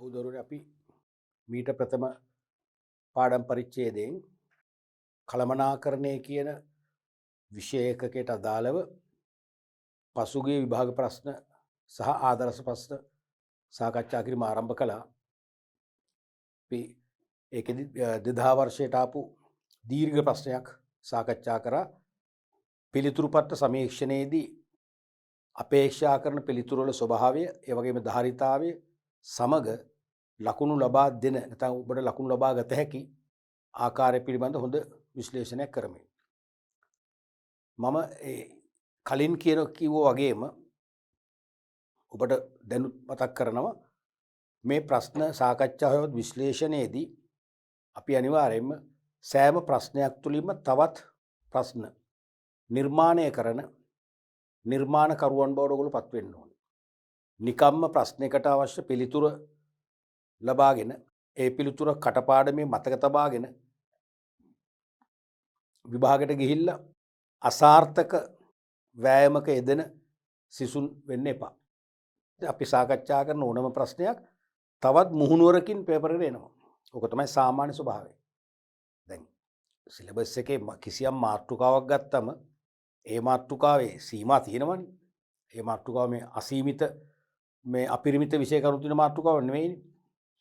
උදරුවනේ අපි මීට ප්‍රථම පාඩම් පරිච්ඡේදයෙන් කළමනාකරණය කියන විෂය එකකට අදාළව පසුගිය විභාග ප්‍රශ්න සහ ආදර්ශ ප්‍රශ්න සාකච්ඡා කිරීම ආරම්භ කළා. අපි ඒකෙදි 2000 වර්ෂයට ආපු දීර්ඝ ප්‍රශ්නයක් සාකච්ඡා කරා. පිළිතුරු පත්‍ර සමීක්ෂණයේදී අපේක්ෂා කරන පිළිතුරු වල ස්වභාවය, ඒ වගේම ධාරිතාවය සමග ලකුණු ලබා දෙන නැත්නම් ඔබට ලකුණු ලබා ගත හැකි ආකාරය පිළිබඳ හොඳ විශ්ලේෂණයක් කරමි. මම කලින් කිව්වා වගේම ඔබට දැනුත් මතක් කරනවා මේ ප්‍රශ්න සාකච්ඡාවවත් විශ්ලේෂණයේදී අපි අනිවාර්යයෙන්ම සෑම ප්‍රශ්නයක් තුළින්ම තවත් ප්‍රශ්න නිර්මාණය කරන නිර්මාණකරුවන් බවට ඔයගොල්ලෝ පත් වෙන්න ඕනේ. නිකම්ම ප්‍රශ්නයකට අවශ්‍ය පිළිතුර ලබාගෙන ඒ පිළිතුර කටපාඩමේ මතක තබාගෙන විභාගයට ගිහිල්ලා අසාර්ථක වෑයමක යෙදෙන සිසුන් වෙන්න එපා. අපි සාකච්ඡා කරන ඕනම ප්‍රශ්නයක් තවත් මුහුණුවරකින් පේපර් එකට එනවා. ඕක තමයි සාමාන්‍ය ස්වභාවය. දැන් සිලබස් එකේ කිසියම් මාතෘකාවක් ගත්තම ඒ මාතෘකාවේ සීමා තියෙනවනේ. ඒ මාතෘකාව මේ අසීමිත මේ අපරිමිත විෂය කරුණු තියෙන මාතෘකාවක් නෙවෙයිනේ.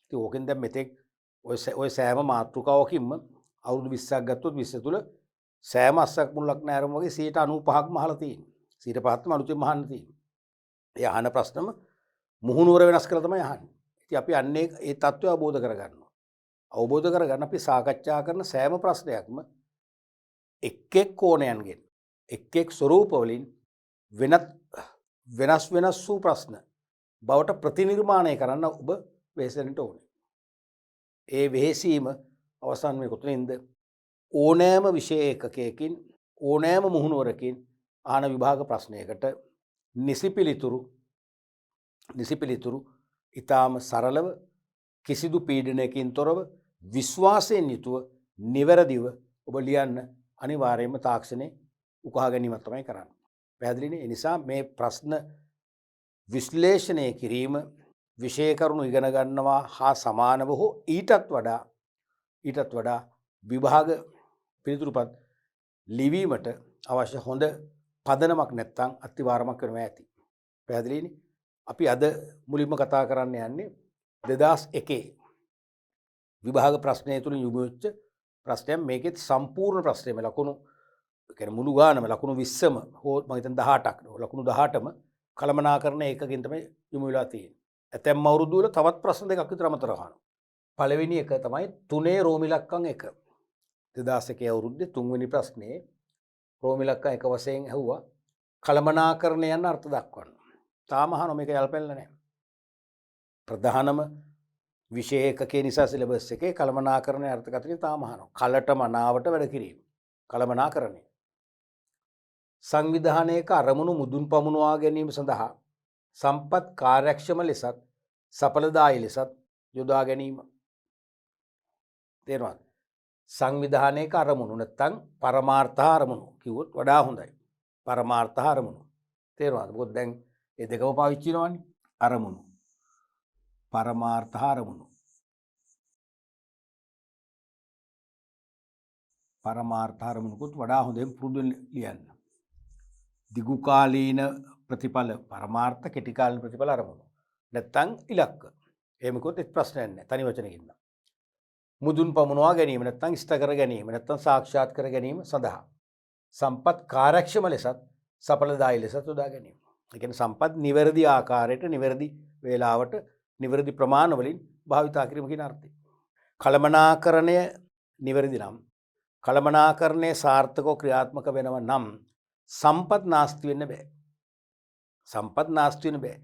ඉතින් ඕකෙන් දැන් මෙතෙක් ඔය සෑම මාතෘකාවකින්ම අවුරුදු 20ක් ගත්තොත් 20 තුල සෑම අස්සක් මුල්ලක් නෑරම වගේ 95%ක්ම අහලා තියෙනවා. 105ක්ම අලුතෙන් අහන්න තියෙනවා. ඒ අහන ප්‍රශ්නම මුහුණුවර වෙනස් කරලා තමයි අහන්නේ. ඉතින් අපි අන්නේ ඒ தত্ত্বය අවබෝධ කරගන්නවා. අවබෝධ කරගන්න අපි සාකච්ඡා කරන සෑම ප්‍රශ්නයක්ම එක් කෝණයන්ගෙන් එක් ස්වරූප වලින් වෙනස් වූ ප්‍රශ්න බවට ප්‍රතිනිර්මාණය කරන්න ඔබ වෙහෙසෙන්නට ඕනේ. ඒ වෙහෙසීම අවසන් මේ කොතනින්ද? ඕනෑම විෂය ඒකකයකින් ඕනෑම මුහුණුවරකින් ආන විභාග ප්‍රශ්නයකට නිසි පිළිතුරු ඊටාම සරලව කිසිදු පීඩනයකින් තොරව විශ්වාසයෙන් යුතුව නිවැරදිව ඔබ ලියන්න අනිවාර්යයෙන්ම තාක්ෂණේ උකහා ගැනීමක් තමයි කරන්නේ. පැහැදිලිනේ? ඒ නිසා මේ ප්‍රශ්න විශ්ලේෂණය කිරීම විෂය කරුණු ඉගෙන ගන්නවා හා සමානව හෝ ඊටත් වඩා විභාග පිළිතුරුපත් ලිවීමට අවශ්‍ය හොඳ පදනමක් නැත්නම් අත්විවරමක් වෙනවා ඇති. පැහැදිලිනේ? අපි අද මුලින්ම කතා කරන්න යන්නේ 2001 විභාග ප්‍රශ්නය තුලින් යොමු වෙච්ච ප්‍රශ්නයක්. මේකෙත් සම්පූර්ණ ප්‍රශ්නයම ලකුණු කියන්නේ මුළු ගානම ලකුණු 20ම හෝ මම හිතන 18ක් ලකුණු 18ම කළමනාකරණ ඒකකින් තමයි යොමු වෙලා තියෙන්නේ. ඇතැම් අවුරුදු වල තවත් ප්‍රශ්න දෙකක් විතර අමතරව අහනවා. පළවෙනි එක තමයි 3 රෝම ඉලක්කම් 1. 2001 අවුරුද්දේ 3 වෙනි ප්‍රශ්නේ රෝම ඉලක්කම් 1 වශයෙන් ඇහුවා කළමනාකරණ යන අර්ථ දක්වන්න. තාම අහනවා මේක යල්පෙල්ල නැහැ. ප්‍රධානම විෂය එකකේ නිසා සිලබස් එකේ කළමනාකරණයේ අර්ථකථනය තාම අහනවා. කලට මනාවට වැඩ කිරීම. කළමනාකරණය. සංවිධානයක අරමුණු මුදුන් පමුණවා ගැනීම සඳහා සම්පත් කාර්යක්ෂම ලෙසත් සඵලදායී ලෙසත් යොදා ගැනීම. තේරුණාද? සංවිධානයක අරමුණු නැත්නම් පරමාර්ථ අරමුණු කිව්වොත් වඩා හොඳයි. පරමාර්ථ අරමුණු. තේරුණාද? මොකද දැන් මේ දෙකම පාවිච්චි කරනවානේ. අරමුණු. පරමාර්ථ අරමුණු. පරමාර්ථ අරමුණුකුත් වඩා හොඳින් පුරුදු ලියන්න. දිගු කාලීන ප්‍රතිඵල පරමාර්ථ, කෙටි කාලීන ප්‍රතිඵල අරමුණු. නැත්නම් ඉලක්ක. එහෙමකොත් එක් ප්‍රශ්නයක් නැහැ. තනි වචනකින්. මුදුන් පමුණවා ගැනීම නැත්නම් ඉෂ්ට කර ගැනීම නැත්නම් සාක්ෂාත් කර ගැනීම සඳහා සම්පත් කාර්යක්ෂම ලෙසත් සඵලදායී ලෙසත් යොදා ගැනීම. ඒ කියන්නේ සම්පත් නිවැරදි ආකාරයට, නිවැරදි වේලාවට, නිවැරදි ප්‍රමාණ වලින් භාවිතා කිරීම කියන අර්ථය. කළමනාකරණය නිවැරදි නම් කළමනාකරණයේ සාර්ථකව ක්‍රියාත්මක වෙනව නම් සම්පත් නාස්ති වෙන්න බෑ. සම්පත් නාස්ති වෙන්න බෑ.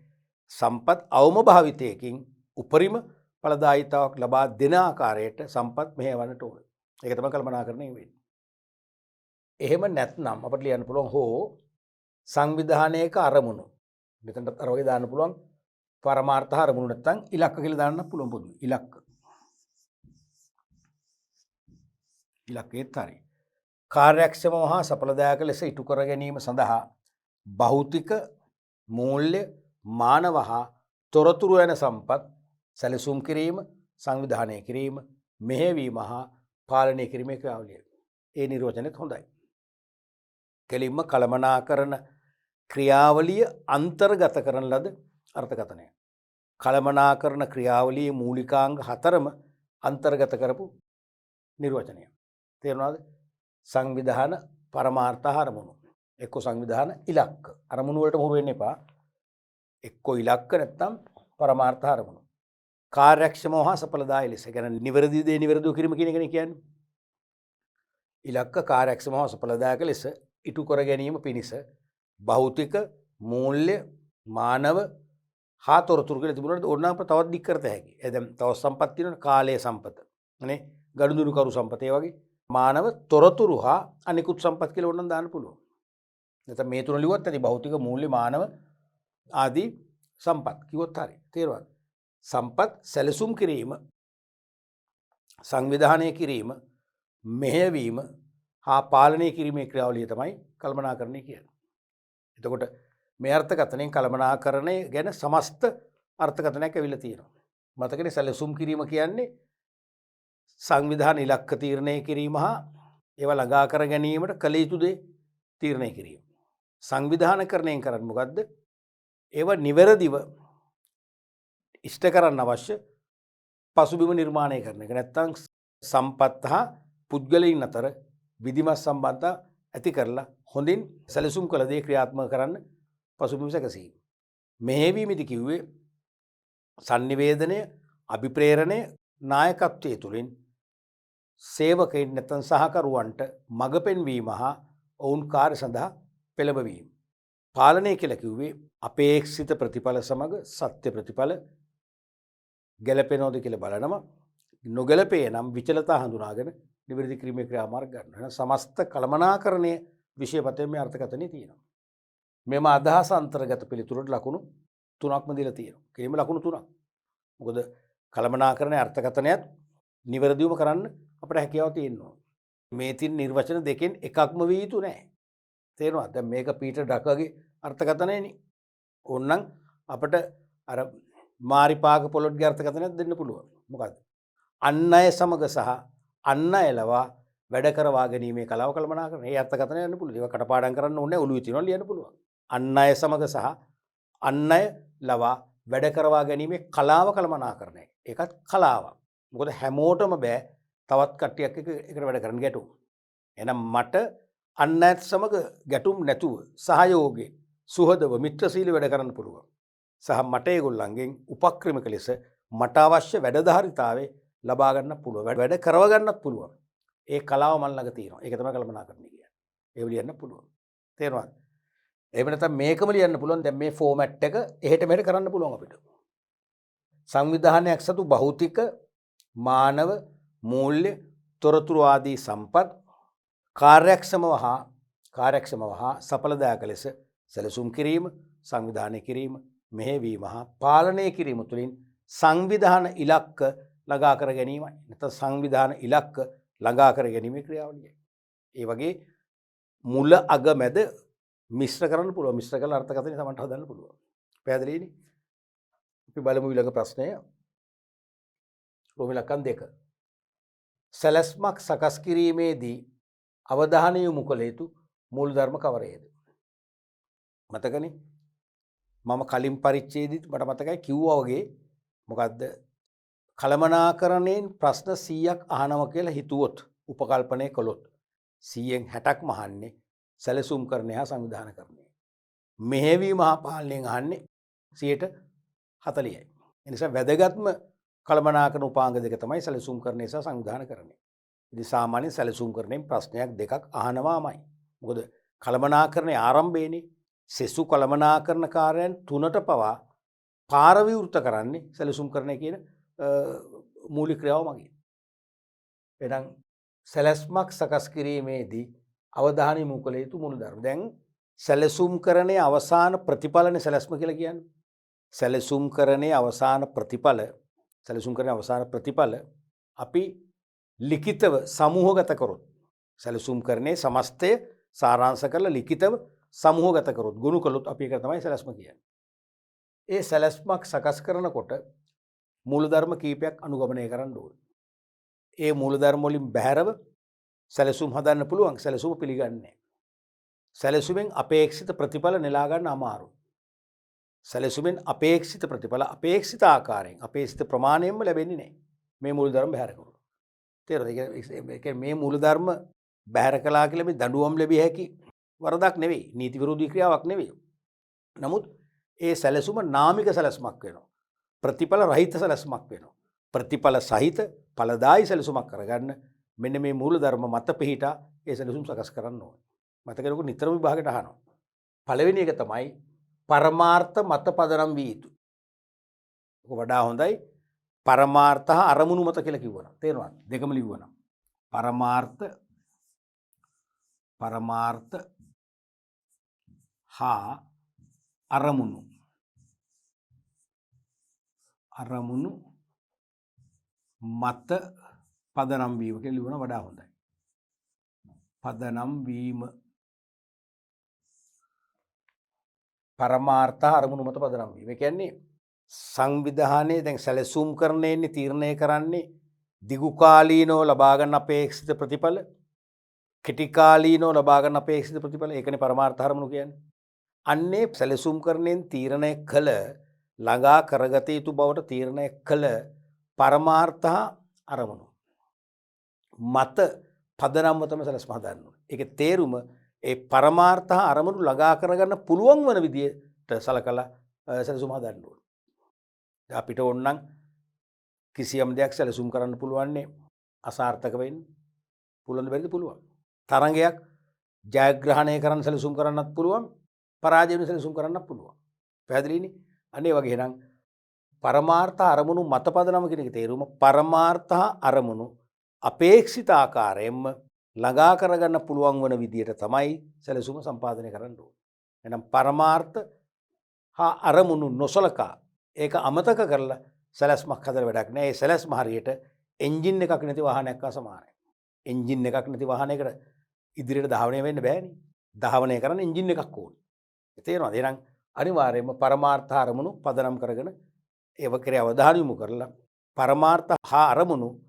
සම්පත් අවම භාවිතයකින් උපරිම ඵලදායීතාවක් ලබා දෙන ආකාරයට සම්පත් මෙහෙවන්නට ඕනේ. ඒක තමයි කළමනාකරණය වෙන්නේ. එහෙම නැත්නම් අපිට ලියන්න පුළුවන් හෝ සංවිධානයක අරමුණු. මෙතනට අර වගේ දාන්න පුළුවන් පරමාර්ථ අරමුණු නැත්නම් ඉලක්ක කියලා දාන්න පුළුවන් පොදුයි. ඉලක්ක. ඉලක්කයත් හරි. කාර්යක්ෂම හා සඵලදායක ලෙස ඉටු කර ගැනීම සඳහා භෞතික මූල්‍ය මානව හා තොරතුරු යන සම්පත් සැලසුම් කිරීම, සංවිධානය කිරීම, මෙහෙයවීම හා පාලනය කිරීමේ ක්‍රියාවලිය. ඒ නිර්වචනයත් හොඳයි. කෙලින්ම කළමනාකරන ක්‍රියාවලිය අන්තර්ගත කරන ලද අර්ථකථනය. කළමනාකරන ක්‍රියාවලියේ මූලිකාංග 4ම අන්තර්ගත කරපු නිර්වචනය. තේරුණාද? සංවිධාන, පරමාර්ථ, අරමුණු. එක්ක සංවිධාන, ඉලක්ක. අරමුණු වලට හුරු වෙන්න එපා. එක්ක ඉලක්ක නැත්නම් පරමාර්ථ, අරමුණු. කාර්යක්ෂමව හා සඵලදායී ලෙස. ඒ කියන්නේ නිවැරදි දේ නිවැරදිව කිරීම කියන එකනේ කියන්නේ. ඉලක්ක කාර්යක්ෂමව හා සඵලදායක ලෙස ඉටු කර ගැනීම පිණිස භෞතික, මූල්‍ය, මානව හා තොරතුරු කියලා තිබුණාට ඕනනම් අපිට තවත් දික් කරත හැකියි. දැන් තව සම්පත් තියෙනවා, කාලයේ සම්පත. නේ? ගනුදෙනු කරු සම්පත ඒ වගේ. මානව, තොරතුරු හා අනිකුත් සම්පත් කියලා ඕනනම් දාන්න පුළුවන්. නැත්නම් මේ තුන ලිව්වත් ඇති භෞතික, මූල්‍ය, මානව ආදී සම්පත් කිව්වොත් හරි. තේරුණාද? සම්පත් සැලසුම් කිරීම, සංවිධානය කිරීම, මෙහෙයවීම හා පාලනය කිරීමේ ක්‍රියාවලිය තමයි කළමනාකරණය කියන්නේ. එතකොට මේ අර්ථකථනයෙන් කළමනාකරණය ගැන සමස්ත අර්ථකථනයක් ඇවිල්ලා තියෙනවා. මතකනේ සැලසුම් කිරීම කියන්නේ සංවිධාන ඉලක්ක තීරණය කිරීම හා ඒවා ළඟා කර ගැනීමට කළ යුතු දේ තීරණය කිරීම. සංවිධානකරණයෙන් කරන්නේ මොකද්ද? ඒවා නිවැරදිව ඉෂ්ට කරන්න අවශ්‍ය පසුබිම නිර්මාණය කරන එක. නැත්තම් සම්පත් හා පුද්ගලයන් අතර විධිමත් සම්බන්ධතා ඇති කරලා හොඳින් සැලසුම් කළ දේ ක්‍රියාත්මක කරන්න පසුබිම සැකසීම. මෙහෙයවීමේදී කිව්වේ sannivedanaya, අභිප්‍රේරණය, නායකත්වයේ තුලින් සේවකයන් නැත්නම් සහකරුවන්ට මඟ පෙන්වීම හා ඔවුන් කාර්ය සඳහා පෙළඹවීම. පාලනය කියලා කිව්වේ අපේක්ෂිත ප්‍රතිඵල සමග සත්‍ය ප්‍රතිඵල ගැලපෙනවද කියලා බලනවා. නොගැලපේ නම් විචලතා හඳුනාගෙන නිවැරදි කිරීමේ ක්‍රියාමාර්ග ගන්නවා. එහෙනම් සමස්ත කළමනාකරණයේ විෂයපතේ මේ අර්ථකථනය තියෙනවා. මෙම අදහස අන්තර්ගත පිළිතුරට ලකුණු 3ක්ම දීලා තියෙනවා. කිරීම ලකුණු 3ක්. මොකද කළමනාකරණයේ අර්ථකථනයත් නිවැරදිවම කරන්න අපිට හැකියාව තියෙනවා. මේ තින් නිර්වචන දෙකෙන් එකක්ම විය යුතු නැහැ. තේරෙනවද? දැන් මේක පීටර් ඩකර්ගේ අර්ථකථනයනේ. ඕනනම් අපිට අර මාරිපාක පොලොට්ගේ අර්ථකථනයක් දෙන්න පුළුවන්. මොකද්ද? අන් අය සමග සහ අන් අය ලවා වැඩ කරවා ගැනීමේ කලාව කළමනාකරණය. මේ අර්ථකථනය යන්න පුළුවන්. ඒක කටපාඩම් කරන්න ඕනේ නැහැ. ඔළුවේ තියනවා ලියන්න පුළුවන්. අන් අය සමග සහ අන් අය ලවා වැඩ කරවා ගැනීමේ කලාව කළමනාකරණය. ඒකත් කලාවක්. මොකද හැමෝටම බෑ තවත් කට්ටියක් එකට වැඩ කරන්න ගැටුම්. එහෙනම් මට අන් අයත් සමග ගැටුම් නැතුව සහයෝගයෙන් සුහදව මිත්‍රශීලී වැඩ කරන්න පුළුවන්. සහ මට ඒගොල්ලන්ගෙන් උපක්‍රමික ලෙස මට අවශ්‍ය වැඩධාරිතාවය ලබා ගන්න පුළුවන්. වැඩ කරව ගන්නත් පුළුවන්. ඒ කලාව මල් ළඟ තියෙනවා. ඒක තමයි කළමනාකරණය කියන්නේ. ඒව ලියන්න පුළුවන්. තේරුණාද? එහෙම නැත්නම් මේකම ලියන්න පුළුවන්. දැන් මේ ෆෝමැට් එක එහෙට මෙහෙට කරන්න පුළුවන් අපිට. සංවිධානයක් සතු භෞතික, මානව, මූල්‍ය, තොරතුරු ආදී සම්පත් කාර්යක්ෂමව හා සඵලදායක ලෙස සැලසුම් කිරීම, සංවිධානය කිරීම, මෙහෙයවීම හා පාලනය කිරීම තුළින් සංවිධාන ඉලක්ක ළඟා කර ගැනීමයි. නැත්නම් සංවිධාන ඉලක්ක ළඟා කර ගැනීමේ ක්‍රියාවලියයි. ඒ වගේ මුල අග මැද මිශ්‍ර කරන්න පුළුවන්. මිශ්‍ර කරලා අර්ථකථනය තමන්ට හදන්න පුළුවන්. පැහැදිලිනේ? අපි බලමු ඊළඟ ප්‍රශ්නය. රෝම ඉලක්කම් 2. සැලැස්මක් සකස් කිරීමේදී අවධානය යොමු කළ යුතු මූල ධර්ම කවරේද? මතකනේ? මම කලින් පරිච්ඡේදෙදි මට මතකයි කිව්වා වගේ මොකද්ද? කළමනාකරණයෙන් ප්‍රශ්න 100ක් අහනවා කියලා හිතුවොත් උපකල්පනය කළොත් 100න් 60ක්ම අහන්නේ සැලසුම් කරණය හා සංවිධානකරණය. මෙහෙයවීම හා පාලනයෙන් අහන්නේ 40%යි. ඒ නිසා වැදගත්ම කළමනාකරණ උපාංග දෙක තමයි සැලසුම් කරණය සහ සංවිධානකරණය. ඉතින් සාමාන්‍යයෙන් සැලසුම් කරණයෙන් ප්‍රශ්නයක් දෙකක් අහනවාමයි. මොකද කළමනාකරණයේ ආරම්භයේනේ සෙසු කළමනාකරණ කාර්යයන් 3ට පවා පාර විවෘත කරන්නේ සැලසුම් කරණය කියන මූලික ක්‍රියාව මගින්. එහෙනම් සැලැස්මක් සකස් කිරීමේදී අවධානය යොමු කළ යුතු මූලධර්ම. දැන් සැලසුම් කරණයේ අවසාන ප්‍රතිඵලනේ සැලැස්ම කියලා කියන්නේ. සැලසුම් කරණයේ අවසාන ප්‍රතිඵල අපි ලිඛිතව සමූහගත කරොත් සැලසුම් කරණයේ සමස්තය සාරාංශ කරලා ලිඛිතව සමූහගත කරොත් ගොනු කළොත් අපි ඒක තමයි සැලැස්ම කියන්නේ. ඒ සැලැස්මක් සකස් කරනකොට මූලධර්ම කීපයක් අනුගමනය කරන්න ඕන. ඒ මූලධර්ම වලින් බැහැරව සැලසුම් හදන්න පුළුවන් සැලසුම පිළිගන්නේ. සැලසුමෙන් අපේක්ෂිත ප්‍රතිඵල නෙලා ගන්න අමාරුයි. සැලසුමෙන් අපේක්ෂිත ප්‍රතිඵල අපේක්ෂිත ආකාරයෙන් අපේක්ෂිත ප්‍රමාණයෙන්ම ලැබෙන්නේ නැහැ. මේ මූලධර්ම බැහැර කරුවොත්. තේරෙනවද? ඒ කියන්නේ මේ මූලධර්ම බැහැර කළා කියලා මේ දඬුවම් ලැබිය හැකි වරදක් නෙවෙයි. නීති විරෝධී ක්‍රියාවක් නෙවෙයි. නමුත් ඒ සැලසුම නාමික සැලසුමක් වෙනවා. ප්‍රතිඵල රහිත සැලසුමක් වෙනවා. ප්‍රතිඵල සහිත ඵලදායී සැලසුමක් කරගන්න මෙන්න මේ මූලධර්ම මත පිහිටා ඒ සැලසුම් සකස් කරන්න ඕනේ. මතකනකොට නිතරම විභාගයට අහනවා. පළවෙනි එක තමයි පරමාර්ථ මත පදනම් විය යුතු. ඔක වඩා හොඳයි පරමාර්ථ හා අරමුණු මත කියලා කිව්වනම්. තේරෙනවද? දෙකම ලිව්වනම්. පරමාර්ථ හා අරමුණු මත පදනම් වීම කියලා ලිව්වනම් වඩා හොඳයි. පදනම් වීම පරමාර්ථ අරමුණු මත පදනම් වීම. ඒ කියන්නේ සංවිධානයේ දැන් සැලසුම් කරන්නේ තීරණය කරන්නේ දිගු කාලීනව ලබා ගන්න අපේක්ෂිත ප්‍රතිඵල, කෙටි කාලීනව ලබා ගන්න අපේක්ෂිත ප්‍රතිඵල. ඒකනේ පරමාර්ථ අරමුණු කියන්නේ. අන්නේ සැලසුම් කරණයෙන් තීරණය කළ ළඟා කරගත යුතු බවට තීරණය කළ පරමාර්ථ අරමුණු මත පදනම්ව තමයි සැලසුම හදන්න ඕනේ. ඒකේ තේරුම ඒ පරමාර්ථ අරමුණු ළඟා කරගන්න පුළුවන් වන විදියට සලකලා සැලසුම හදන්න ඕනේ. අපිට ඕනනම් කිසියම් දෙයක් සැලසුම් කරන්න පුළුවන්නේ අසාර්ථක වෙන්න පුළුවන් බැරිද? පුළුවන්. තරංගයක් ජයග්‍රහණය කරන්න සැලසුම් කරන්නත් පුළුවන්, පරාජය වෙන සැලසුම් කරන්නත් පුළුවන්. පැහැදිලිනේ? අනේ වගේ නම් පරමාර්ථ අරමුණු මත පදනම කියන එකේ තේරුම පරමාර්ථ අරමුණු අපේක්ෂිත ආකාරයෙන්ම ළඟා කරගන්න පුළුවන් වන විදියට තමයි සැලසුම සම්පාදනය කරන්න ඕනේ. එහෙනම් පරමාර්ථ හා අරමුණු නොසලකා ඒක අමතක කරලා සැලැස්මක් හදලා වැඩක් නැහැ. ඒ සැලැස්ම හරියට එන්ජින් එකක් නැති වාහනයක් හා සමානයි. එන්ජින් එකක් නැති වාහනයකට ඉදිරියට ධාවනය වෙන්න බෑනේ. ධාවනය කරන්න එන්ජින් එකක් ඕනේ. තේරෙනවද? එහෙනම් අනිවාර්යයෙන්ම පරමාර්ථ අරමුණු පදනම් කරගෙන ඒව කෙරේ අවධානය යොමු කරලා පරමාර්ථ හා අරමුණු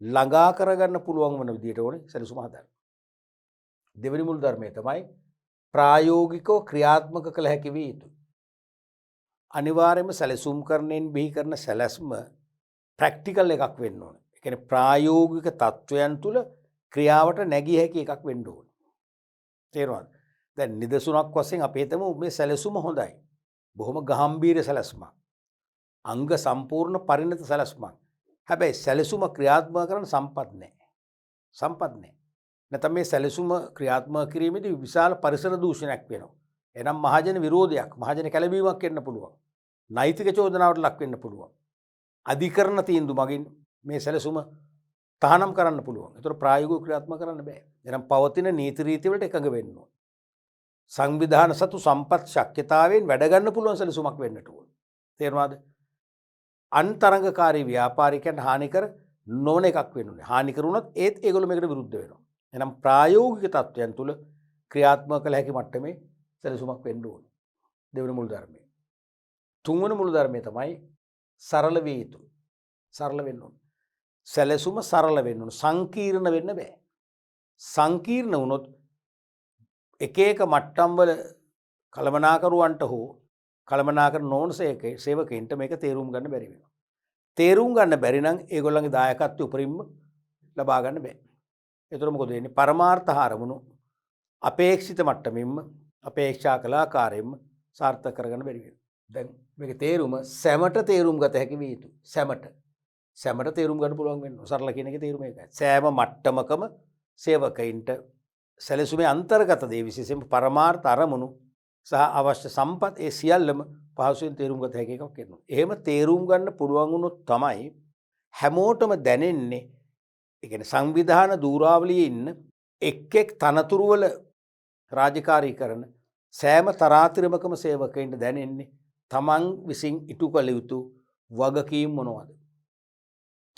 ළඟා කරගන්න පුළුවන් වන විදියට ඕනේ සැලසුම හදන්න. දෙවෙනි මුල් ධර්මය තමයි ප්‍රායෝගිකව ක්‍රියාත්මක කළ හැකි විය යුතුයි. අනිවාර්යයෙන්ම සැලසුම් කරණයෙන් බිහි කරන සැලැස්ම ප්‍රැක්ටිකල් එකක් වෙන්න ඕනේ. ඒ කියන්නේ ප්‍රායෝගික තත්වයන් තුල ක්‍රියාවට නැගී හැකි එකක් වෙන්න ඕනේ. තේරුණාද? දැන් නිදසුනක් වශයෙන් අපි හිතමු මේ සැලසුම හොඳයි. බොහොම ගැඹීර සැලසුමක්. අංග සම්පූර්ණ පරිණත සැලසුමක්. හැබැයි සැලසුම ක්‍රියාත්මක කරන්න සම්පත් නැහැ. සම්පත් නැහැ. නැත්නම් මේ සැලසුම ක්‍රියාත්මක කිරීමේදී විශාල පරිසර දූෂණයක් වෙනවා. එනම් මහජන විරෝධයක්, මහජන කැළඹීමක් වෙන්න පුළුවන්. නෛතික චෝදනාවට ලක් වෙන්න පුළුවන්. අධිකරණ තීන්දුව මගින් මේ සැලසුම තහනම් කරන්න පුළුවන්. ඒතර ප්‍රායෝගිකව ක්‍රියාත්මක කරන්න බෑ. එනම් පවතින නීති රීති වලට එකඟ වෙන්න ඕන. සංවිධාන සතු සම්පත් ශක්්‍යතාවයෙන් වැඩ ගන්න පුළුවන් සැලසුමක් වෙන්නට ඕන. තේරුණාද? අන්තරංගකාරී ව්‍යාපාරිකයන් හානි කර නොවන එකක් වෙන්න ඕනේ. හානි කරුණොත් ඒත් ඒගොල්ලෝ මේකට විරුද්ධ වෙනවා. එනම් ප්‍රායෝගික තත්ත්වයන් තුල ක්‍රියාත්මක කළ හැකි මට්ටමේ සැලසුමක් වෙන්න ඕනේ. දෙවෙනි මුල් ධර්මය. තුන්වෙනි මුල් ධර්මය තමයි සරල විය යුතුයි. සරල වෙන්න ඕනේ. සැලසුම සරල වෙන්න ඕනේ. සංකීර්ණ වෙන්න බෑ. සංකීර්ණ වුණොත් එක එක මට්ටම් වල කළමනාකරුවන්ට හෝ කළමනාකර නොවන සේවකයින්ට මේක තේරුම් ගන්න බැරි වෙනවා. තේරුම් ගන්න බැරි නම් ඒගොල්ලන්ගේ දායකත්වය උපරිම ලබා ගන්න බෑ. ඒතර මොකද වෙන්නේ? පරමාර්ථ අරමුණු අපේක්ෂිත මට්ටමින්ම අපේක්ෂා කළ ආකාරයෙන්ම සාර්ථක කරගන්න බැරි වෙනවා. දැන් මේක තේරුම සැමට තේරුම් ගත හැකි විය යුතුයි. සැමට තේරුම් ගන්න පුළුවන් වෙනවා. සරල කියන එකේ තේරුම ඒකයි. සෑම මට්ටමකම සේවකයින්ට සැලසුමේ අන්තර්ගත දේ විශේෂයෙන්ම පරමාර්ථ අරමුණු සහ අවශ්‍ය සම්පත් ඒ සියල්ලම පහසුවෙන් තේරුම් ගත හැකි එකක් වෙනවා. එහෙම තේරුම් ගන්න පුළුවන් වුණොත් තමයි හැමෝටම දැනෙන්නේ ඒ කියන්නේ සංවිධාන දූරාවලියේ ඉන්න එක් තනතුරු වල රාජකාරී කරන සෑම තරාතිරමකම සේවකයින්ට දැනෙන්නේ තමන් විසින් ඉටු කළ යුතු වගකීම් මොනවද?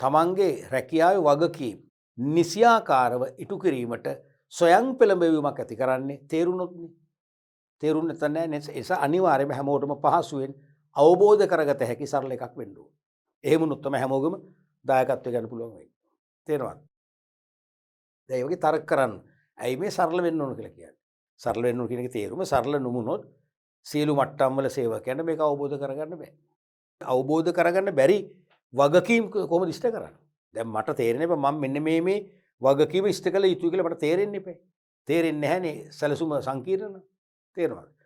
තමන්ගේ රැකියාවේ වගකීම් නිසියාකාරව ඉටු කිරීමට සොයන් පෙළඹවීමක් ඇති කරන්නේ තේරුණොත්නේ. තේරුම් නැත්නම් නෑ. ඒ නිසා අනිවාර්යයෙන්ම හැමෝටම පහසුවෙන් අවබෝධ කරගත හැකි සරල එකක් වෙන්න ඕන. එහෙම වුණොත් තමයි හැමෝගෙම දායකත්වය ගන්න පුළුවන් වෙන්නේ. තේරෙනවද? දැන් ඒ වගේ තර්ක කරන්න. ඇයි මේ සරල වෙන්න ඕන කියලා කියන්නේ? සරල වෙන්න ඕන කියන එකේ තේරුම සරල නොවුනොත් සියලු මට්ටම් වල සේවකයන්ට මේක අවබෝධ කරගන්න බෑ. අවබෝධ කරගන්න බැරි වගකීම් කොහොමද ඉෂ්ට කරන්නේ? දැන් මට තේරෙන්නේ මම මෙන්න මේ වගකීම ඉෂ්ට කළ යුතුයි කියලා මට තේරෙන්නේ නැහැ. තේරෙන්නේ නැහැනේ සැලසුම සංකීර්ණ. තේරෙනවද?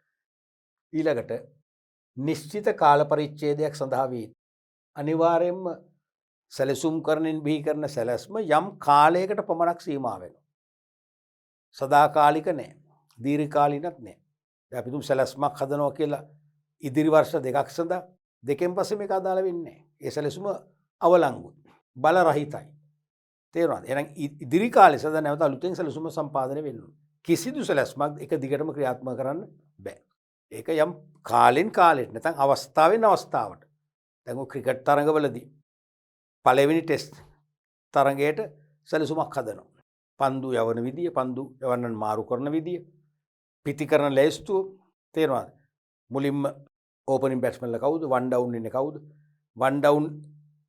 ඊළඟට නිශ්චිත කාල පරිච්ඡේදයක් සඳහා වී අනිවාර්යයෙන්ම සැලසුම් කරමින් බිහි කරන සැලැස්ම යම් කාලයකට පමණක් සීමා වෙනවා. සදාකාලික නැහැ. දීර්ඝකාලීනත් නැහැ. දැන් අපි තුමු සැලැස්මක් හදනවා කියලා ඉදිරි වර්ෂ දෙකක් සඳහා දෙකෙන් පස්සේ මේක අදාළ වෙන්නේ නැහැ. ඒ සැලසුම අවලංගුයි. බල රහිතයි. තේරුණාද? එහෙනම් ඉදිරි කාලේ සදා නැවත අලුතෙන් සැලසුම සම්පාදනය වෙන්න ඕනේ. කිසිදු සැලැස්මක් එක දිගටම ක්‍රියාත්මක කරන්න බෑ. ඒක යම් කාලෙන් කාලෙට නැත්නම් අවස්ථාවෙන් අවස්ථාවට. දැන් ඔය ක්‍රිකට් තරඟවලදී පළවෙනි ටෙස්ට් තරඟයට සැලසුමක් හදනවා. පන්දු යවන විදිය, පන්දු යවන්නන් මාරු කරන විදිය, පිටි කරන ලෑස්තුව තේරෙනවද? මුලින්ම ඕපනින් බැට්ස්මන්ලා කවුද? 1 ඩවුන් ඉන්නේ කවුද? 1 ඩවුන්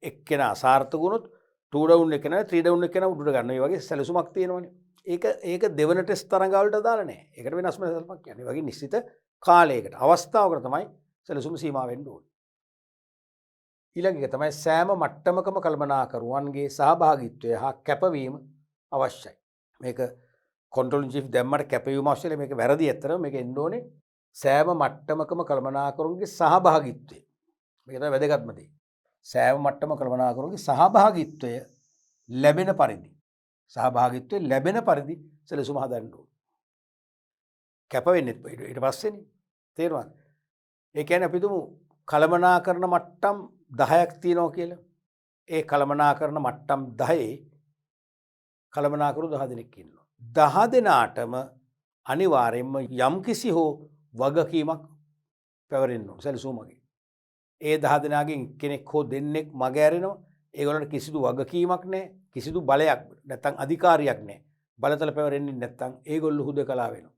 එක්කෙනා අසාර්ථක වුණොත් 2 ඩවුන් එක්කෙනා 3 ඩවුන් එක්කෙනා උඩට ගන්න. මේ වගේ සැලසුමක් තියෙනවනේ. ඒක දෙවන ටෙස්ට් තරඟවලට අදාළ නැහැ. ඒකට වෙනස්ම සැලසුමක් කියන්නේ. ඒ වගේ නිශ්චිත කාලයකට අවස්ථාවකට තමයි සැලසුම සීමා වෙන්න ඕනේ. ඊළඟ එක තමයි සෑම මට්ටමකම කළමනාකරුවන්ගේ සහභාගීත්වය හා කැපවීම අවශ්‍යයි. මේක කන්ට්‍රෝල් ඉන් චීෆ් දැම්මට කැපවීම අවශ්‍යයි. මේක වැරදි ඇත්තටම මේක එන්න ඕනේ සෑම මට්ටමකම කළමනාකරුවන්ගේ සහභාගීත්වය. මේක තමයි වැදගත්ම දේ. සෑම මට්ටම කළමනාකරුවන්ගේ සහභාගීත්වය ලැබෙන පරිදි සැලසුම හදන්න ඕනේ. කැප වෙන්නෙත් ඊට පස්සේනේ. තේරුණාද? ඒ කියන්නේ අපි තුමු කළමනාකරන මට්ටම් 10ක් තියෙනවා කියලා. ඒ කළමනාකරන මට්ටම් 10 කළමනාකරු 10 දෙනෙක් ඉන්නවා. 10 දෙනාටම අනිවාර්යයෙන්ම යම්කිසි හෝ වගකීමක් පැවරෙන්න ඕන සැලසුමකින්. ඒ 10 දෙනාගෙන් කෙනෙක් හෝ දෙන්නෙක් මග ඇරෙනවා. ඒගොල්ලන්ට කිසිදු වගකීමක් නැහැ, කිසිදු බලයක් නැත්නම් අධිකාරියක් නැහැ. බලතල පැවරෙන්නේ නැත්නම් ඒගොල්ලෝ හුදකලා වෙනවා.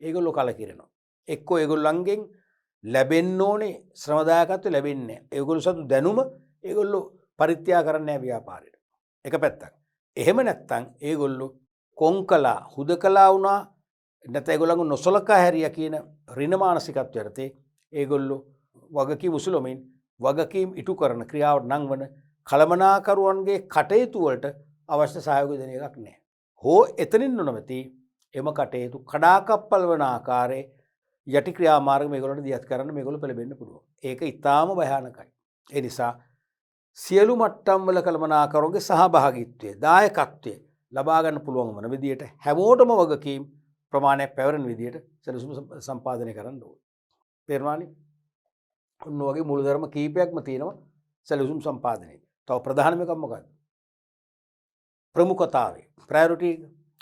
ඒගොල්ලෝ කලකිරෙනවා. එක්කෝ ඒගොල්ලන්ගෙන් ලැබෙන්න ඕනේ ශ්‍රමදායකත්වය ලැබෙන්නේ නැහැ. ඒගොල්ලෝ සතු දැනුම ඒගොල්ලෝ පරිත්‍යාග කරන්නේ නැහැ ව්‍යාපාරයට. එක පැත්තක්. එහෙම නැත්නම් ඒගොල්ලෝ කොංකලා හුදකලා වුණා නැත්නම් ඒගොල්ලන්ව නොසලකා හැරියා කියන ඍණ මානසිකත්වයට යටතේ ඒගොල්ලෝ වගකීම් උසුලමින් වගකීම් ඉටු කරන ක්‍රියාවට නංවන කළමනාකරුවන්ගේ කටයුතු වලට අවශ්‍ය සහයෝගය දෙන එකක් නැහැ. හෝ එතනින් නොනවති එම කටයුතු කඩාකප්පල් වන ආකාරයේ යටි ක්‍රියාමාර්ග මේගොල්ලන්ට දියත් කරන්න මේගොල්ලෝ පෙළඹෙන්න පුළුවන්. ඒක ඊටාම භයානකයි. ඒ නිසා සියලු මට්ටම් වල කළමනාකරුවන්ගේ සහභාගීත්වය, දායකත්වය ලබා ගන්න පුළුවන් වන විදියට හැමෝටම වගකීම් ප්‍රමාණයක් පැවරෙන විදියට සැලසුම සම්පාදනය කරන්න ඕනේ. තේරුණානේ? ඔන්න වගේ මූලධර්ම කීපයක්ම තියෙනවා සැලසුම් සම්පාදනයේ. තව ප්‍රධානම එකක් මොකක්ද? ප්‍රමුඛතාවය. ප්‍රයොරිටි.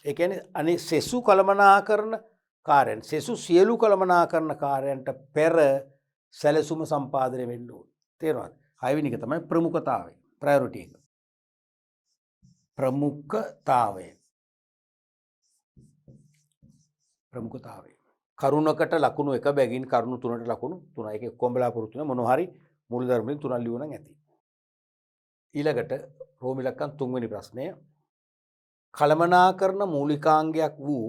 ඒ කියන්නේ අනේ සෙසු කළමනාකරන කාර්යයන්, සෙසු සියලු කළමනාකරන කාර්යයන්ට පෙර සැලසුම සම්පාදනය වෙන්න ඕනේ. තේරුණාද? හයවෙනි එක තමයි ප්‍රමුඛතාවය. ප්‍රයොරිටි එක. ප්‍රමුඛතාවය. කරුණකට ලකුණු එක බැගින් කරුණු 3ට ලකුණු 3. ඒක ඔක්කොම බලාපොරොත්තු වෙන මොනවා හරි මූලධර්මයෙන් 3ක් ලියුණා නම් ඇති. ඊළඟට රෝම ඉලක්කම් 3 වෙනි ප්‍රශ්නය. කළමනාකරන මූලිකාංගයක් වූ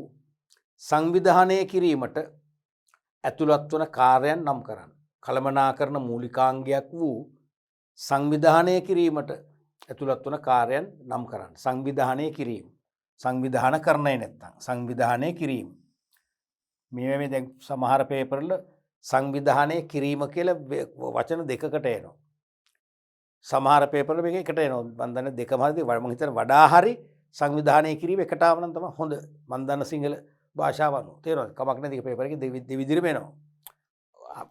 සංවිධානය කිරීමට ඇතුළත් වන කාර්යයන් නම් කරන්න. කළමනාකරන මූලිකාංගයක් වූ සංවිධානය කිරීමට ඇතුළත් වන කාර්යයන් නම් කරන්න. සංවිධානය කිරීම. සංවිධාන කරන්නේ නැත්තම් සංවිධානය කිරීම. මේ දැන් සමහර පේපර්වල සංවිධානය කිරීම කියලා වචන දෙකකට එනවා. සමහර පේපර්වල මේක එකට එනවා. මම දන්නේ දෙකම හරිද? මම හිතන්නේ වඩා හරි සංවිධානය කිරීම එකට ආව නම් තමයි හොඳ. මම දන්න සිංහල භාෂාව අනුව. තේරෙනවද? කමක් නැති එක පේපර් එකේ දෙවිදිහටම එනවා.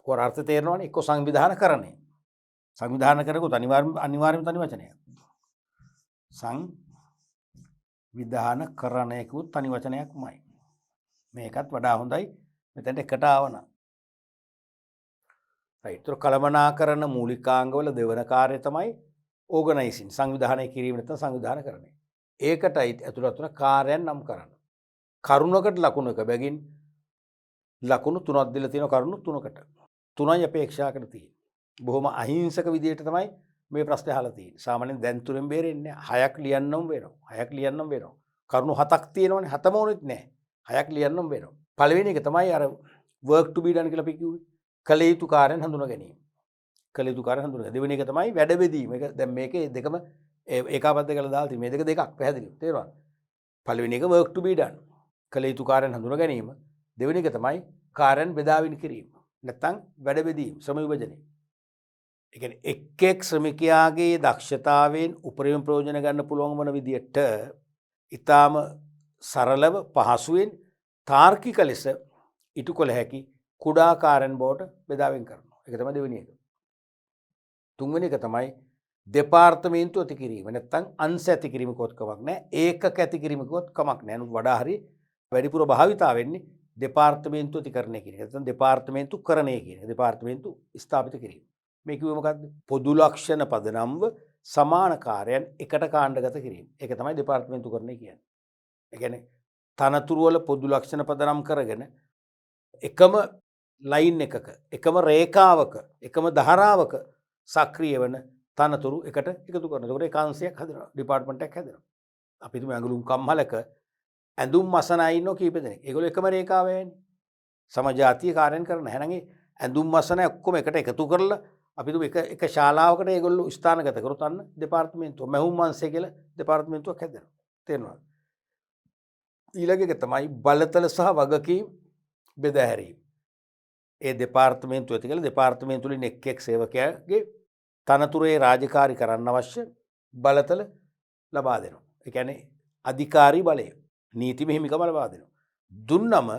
කොර අර්ථ තේරෙනවනේ. එක්ක සංවිධාන කරන්නේ. සංවිධාන කරනකොට අනිවාර්යයෙන්ම තනි වචනයක්. සංවිධාන කරණයකුත් තනි වචනයක්මයි. මේකත් වඩා හොඳයි මෙතනට එකට ආවනම්. රයිට්. ඒතර කළමනාකරන මූලිකාංගවල දෙවන කාර්යය තමයි ඕගනයිසින්. සංවිධානය කිරීම නැත්නම් සංවිධාන කරණය. ඒකටයි ඇතුළත් වන කාර්යයන් නම් කරන්න. කරුණකට ලකුණු එක බැගින් ලකුණු 3ක් දීලා තියෙන කරුණු 3කට. 3යි අපේක්ෂා කර තියෙන්නේ. බොහොම අහිංසක විදියට තමයි මේ ප්‍රශ්නේ අහලා තියෙන්නේ. සාමාන්‍යයෙන් දැන් තුනෙන් බේරෙන්නේ නැහැ. 6ක් ලියන්නම් වෙනවා. 6ක් ලියන්නම් වෙනවා. කරුණු 7ක් තියෙනවනේ. 7ම ඕනෙත් නැහැ. 6ක් ලියන්නම් වෙනවා. පළවෙනි එක තමයි අර work to be done කියලා අපි කිව්වේ. කළ යුතු කාර්යයන් හඳුනා ගැනීම. කළ යුතු කාර්යයන් හඳුනා ගැනීම. දෙවෙනි එක තමයි වැඩ බෙදීම. ඒක දැන් මේකේ දෙකම ඒකාබද්ධ කරලා දාලා තියෙන්නේ. මේ දෙක දෙකක් පැහැදිලිව. තේරුණාද? පළවෙනි එක work to be done. කළ යුතු කාර්යයන් හඳුනා ගැනීම. දෙවෙනි එක තමයි කාර්යයන් බෙදාවින් කිරීම. නැත්නම් වැඩ බෙදීම, ශ්‍රම විභජනය. ඒ කියන්නේ එක් ශ්‍රමිකයාගේ දක්ෂතාවයෙන් උපරිම ප්‍රයෝජන ගන්න පුළුවන් වන විදියට ඊටාම සරලව පහසුවෙන් තාර්කික ලෙස ඉටු කළ හැකි කුඩා කාර්යයන් බවට බෙදාවෙන් කරනවා. ඒක තමයි දෙවෙනි එක. තුන්වෙනි එක තමයි දෙපාර්තමේන්තු ඇති කිරීම. නැත්නම් අංශ ඇති කිරීම කොත් කමක් නැහැ. ඒකක ඇති කිරීම කොත් කමක් නැහැ. නමුත් වඩා හරි වැඩිපුර භාවිතා වෙන්නේ දෙපාර්තමේන්තු ඇතිකරණය කියන එක. නැත්නම් දෙපාර්තමේන්තු කරණය කියන එක. දෙපාර්තමේන්තු ස්ථාපිත කිරීම. මේ කිව්වේ මොකද්ද? පොදු ලක්ෂණ පදනම්ව සමාන කාර්යයන් එකට කාණ්ඩගත කිරීම. ඒක තමයි දෙපාර්තමේන්තු කරණය කියන්නේ. ඒ කියන්නේ තනතුරු වල පොදු ලක්ෂණ පදනම් කරගෙන එකම ලයින් එකක, එකම රේඛාවක, එකම ධාරාවක සක්‍රිය වෙන තනතුරු එකට එකතු කරනවා. ඒකට ඒකාංශයක් හැදෙනවා. ඩිපාර්ට්මන්ට් එකක් හැදෙනවා. අපි හිතමු ඇඟලුම් කම්හලක ඇඳුම් මසන අය ඉන්නෝ කීප දෙනෙක්. ඒගොල්ලෝ එකම රේඛාවේ යන්නේ. සමජාතීය කාර්යයන් කරන. එහෙනම් ඒ ඇඳුම් මසන ඔක්කොම එකට එකතු කරලා අපි හිතමු එක ශාලාවකට ඒගොල්ලෝ ස්ථානගත කරොත් අන්න දෙපාර්තමේන්තුව මැහුම් අංශය කියලා දෙපාර්තමේන්තුවක් හැදෙනවා. තේරෙනවද? ඊළඟ එක තමයි බලතල සහ වගකීම් බෙදා හැරීම. ඒ දෙපාර්තමේන්තුව ඇති කියලා දෙපාර්තමේන්තු වලින් එක් සේවකයාගේ තනතුරේ රාජකාරී කරන්න අවශ්‍ය බලතල ලබා දෙනවා. ඒ කියන්නේ අධිකාරී බලය, නීති මෙහෙමිකම ලබා දෙනවා. දුන්නම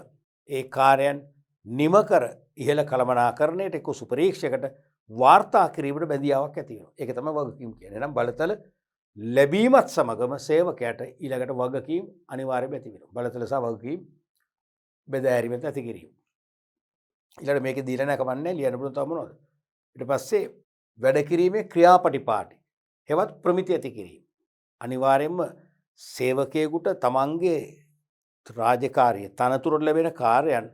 ඒ කාර්යයන් නිම කර ඉහළ කළමනාකරණයට එක්ක සුපරීක්ෂකකට වාර්තා කිරීමට බැඳියාවක් ඇති වෙනවා. ඒක තමයි වගකීම් කියන්නේ. එහෙනම් බලතල ලැබීමත් සමගම සේවකයාට ඊළඟට වගකීම් අනිවාර්යයෙන්ම ඇති වෙනවා. බලතල සහ වගකීම් බෙදා හැරීමත් ඇති කිරීම. ඊළඟට මේකේ දීලා නැහැ කමන්නේ ලියන්න පුළුවන් තව මොනවද? ඊට පස්සේ වැඩ කිරීමේ ක්‍රියාපටිපාටි. හෙවත් ප්‍රමිති ඇති කිරීම. අනිවාර්යයෙන්ම සේවකයෙකුට තමන්ගේ රාජකාරිය තනතුරට ලැබෙන කාර්යයන්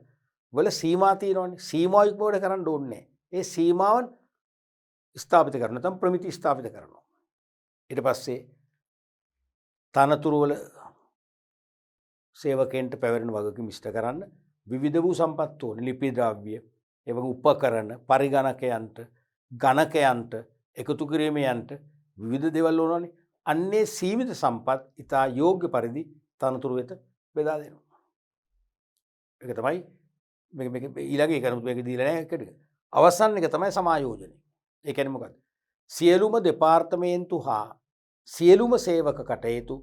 වල සීමා තියෙනවනේ. සීමාව ඉක්මවට කරන්න ඕනේ නැහැ. ඒ සීමාවන් ස්ථාපිත කරනවා. නැත්නම් ප්‍රමිති ස්ථාපිත කරනවා. ඊට පස්සේ තනතුරු වල සේවකයන්ට පැවරෙන වගකීම් ඉෂ්ට කරන්න විවිධ වූ සම්පත් ඕනේ. ලිපි ද්‍රව්‍ය, එවක උපකරණ, පරිගණකයන්ට, ගණකයන්ට, එකතු කිරීමයන්ට විවිධ දේවල් ඕනනේ. අන්නේ සීමිත සම්පත් ඉතා යෝග්‍ය පරිදි තනතුරු වෙත බෙදා දෙනවා. ඒක තමයි මේක ඊළඟ එක නමුත් මේක දීලා නැහැ එකට. අවසන් එක තමයි සමායෝජනය. ඒ කියන්නේ මොකද්ද? සියලුම දෙපාර්තමේන්තු හා සියලුම සේවක කටයුතු